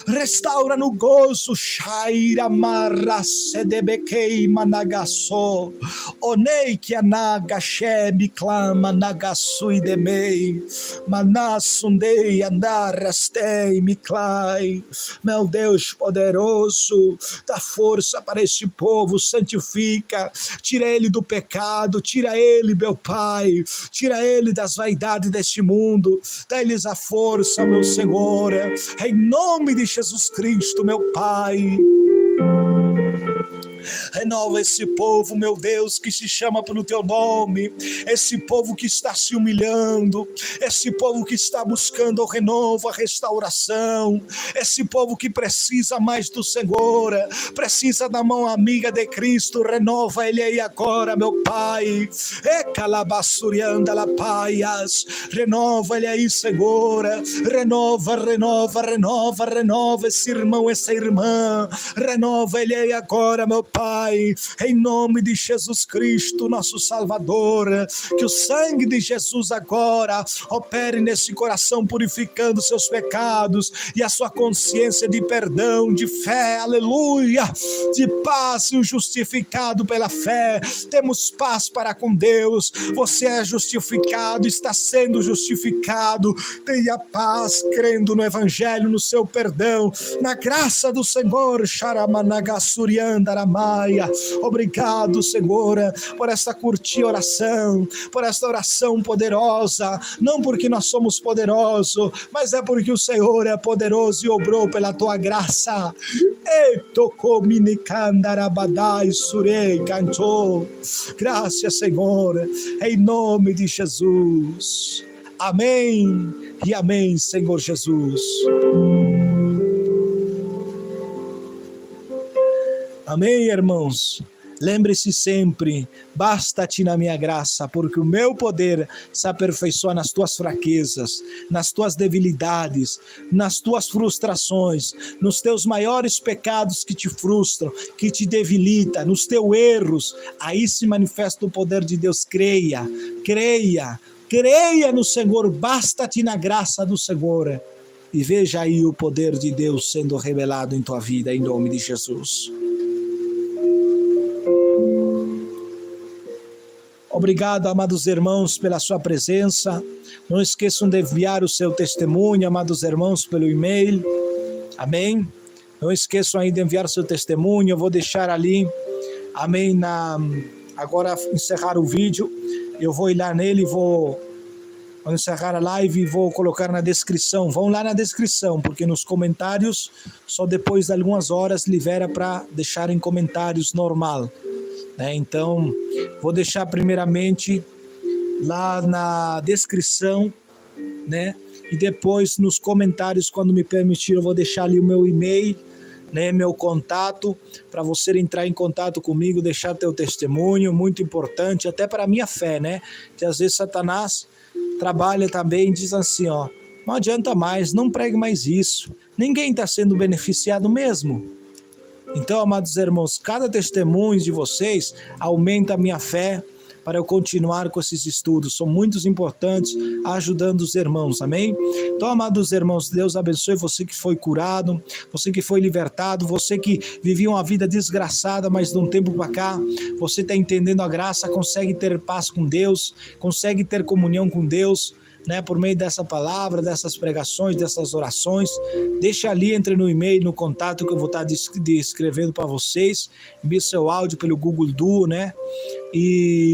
restaura no gozo. Shaira marra sedebekei managasso, onei que anaga shemi clama nagasui demei, manasundei andar rastei me clai. Meu Deus poderoso, dá força para este povo, santifica, tira ele do pecado, tira ele, meu Pai, tira ele das vaidades deste mundo, dá-lhes a força, meu Senhor, em nome de Jesus Cristo, meu Pai. Renova esse povo, meu Deus, que se chama pelo teu nome, esse povo que está se humilhando, esse povo que está buscando o renovo, a restauração, esse povo que precisa mais do Senhor, precisa da mão amiga de Cristo. Renova ele aí agora, meu Pai. Renova ele aí, Senhor. Renova esse irmão, essa irmã. Renova ele aí agora, meu Pai, em nome de Jesus Cristo, nosso Salvador. Que o sangue de Jesus agora opere nesse coração, purificando seus pecados e a sua consciência de perdão, de fé, aleluia, de paz. E o justificado pela fé, temos paz para com Deus. Você é justificado, está sendo justificado. Tenha paz, crendo no Evangelho, no seu perdão, na graça do Senhor. Sharamanagassuriandaramaya. Obrigado, Senhor, por esta curtinha oração, por esta oração poderosa, não porque nós somos poderosos, mas é porque o Senhor é poderoso e obrou pela tua graça. Graças, Senhor, em nome de Jesus. Amém e amém, Senhor Jesus. Amém, irmãos. Lembre-se sempre, basta-te na minha graça, porque o meu poder se aperfeiçoa nas tuas fraquezas, nas tuas debilidades, nas tuas frustrações, nos teus maiores pecados que te frustram, que te debilitam, nos teus erros. Aí se manifesta o poder de Deus. Creia, creia, creia no Senhor, basta-te na graça do Senhor. E veja aí o poder de Deus sendo revelado em tua vida, em nome de Jesus. Obrigado, amados irmãos, pela sua presença. Não esqueçam de enviar o seu testemunho, amados irmãos, pelo e-mail. Amém? Não esqueçam aí de enviar o seu testemunho. Eu vou deixar ali, amém, agora encerrar o vídeo. Eu vou ir lá nele, vou encerrar a live e vou colocar na descrição. Vão lá na descrição, porque nos comentários, só depois de algumas horas, libera para deixar em comentários normal. Então, vou deixar primeiramente lá na descrição, né? E depois nos comentários, quando me permitir, eu vou deixar ali o meu e-mail, né? Meu contato, para você entrar em contato comigo, deixar teu testemunho, muito importante, até para a minha fé, né? Que às vezes Satanás trabalha também e diz assim, ó, não adianta mais, não pregue mais isso, ninguém está sendo beneficiado mesmo. Então, amados irmãos, cada testemunho de vocês aumenta a minha fé para eu continuar com esses estudos. São muito importantes, ajudando os irmãos, amém? Então, amados irmãos, Deus abençoe você que foi curado, você que foi libertado, você que vivia uma vida desgraçada, mas de um tempo para cá, você está entendendo a graça, consegue ter paz com Deus, consegue ter comunhão com Deus, né, por meio dessa palavra, dessas pregações, dessas orações. Deixa ali, entre no e-mail, no contato que eu vou estar descrevendo para vocês. Envie seu áudio pelo Google Duo, né?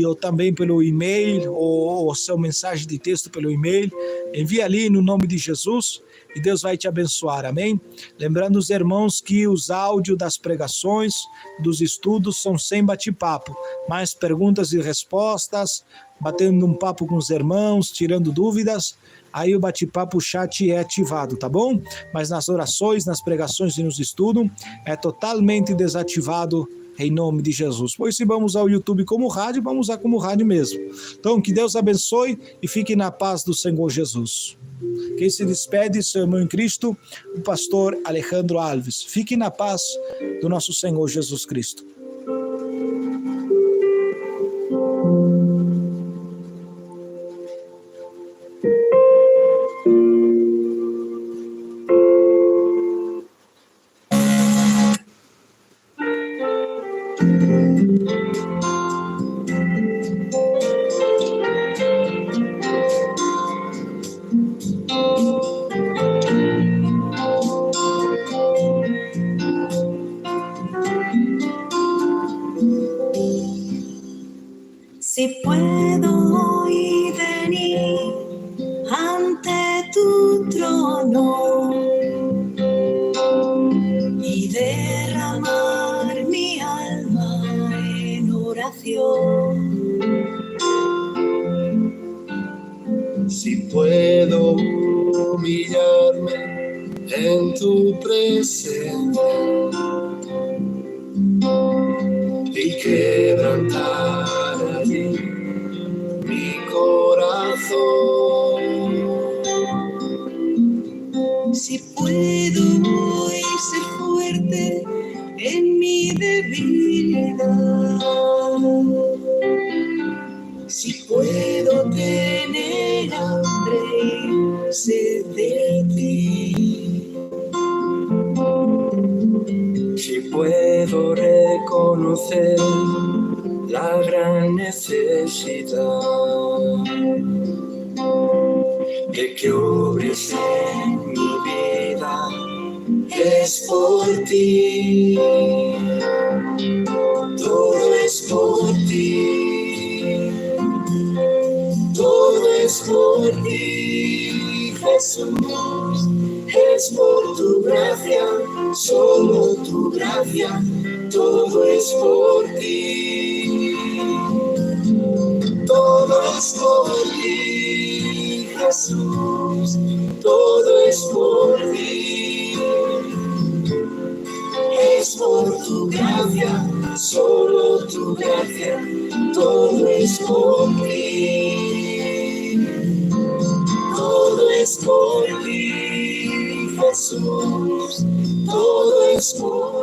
Ou também pelo e-mail, ou seu mensagem de texto pelo e-mail. Envie ali no nome de Jesus e Deus vai te abençoar, amém? Lembrando os irmãos que os áudios das pregações, dos estudos, são sem bate-papo, mas perguntas e respostas, batendo um papo com os irmãos, tirando dúvidas, aí o bate-papo, o chat é ativado, tá bom? Mas nas orações, nas pregações e nos estudos, é totalmente desativado em nome de Jesus. Pois se vamos ao YouTube como rádio, vamos usar como rádio mesmo. Então, que Deus abençoe e fique na paz do Senhor Jesus. Quem se despede, seu irmão em Cristo, o pastor Alejandro Alves. Fique na paz do nosso Senhor Jesus Cristo. Si puedo hoy venir ante tu trono y derramar mi alma salvación. Si puedo humillarme en tu presencia y quebrantar allí mi corazón. Si puedo hoy ser fuerte en mi debilidad, si puedo tener hambre y sed de ti, Si puedo reconocer la gran necesidad de que obres en mi vida, es por ti, todo es por ti, todo es por ti, Jesús, es por tu gracia, solo tu gracia, todo es por ti, todo es por ti, Jesús, todo es por ti, es por tu gracia, solo tu gracia, todo es por ti, todo es por ti, Jesús, todo es por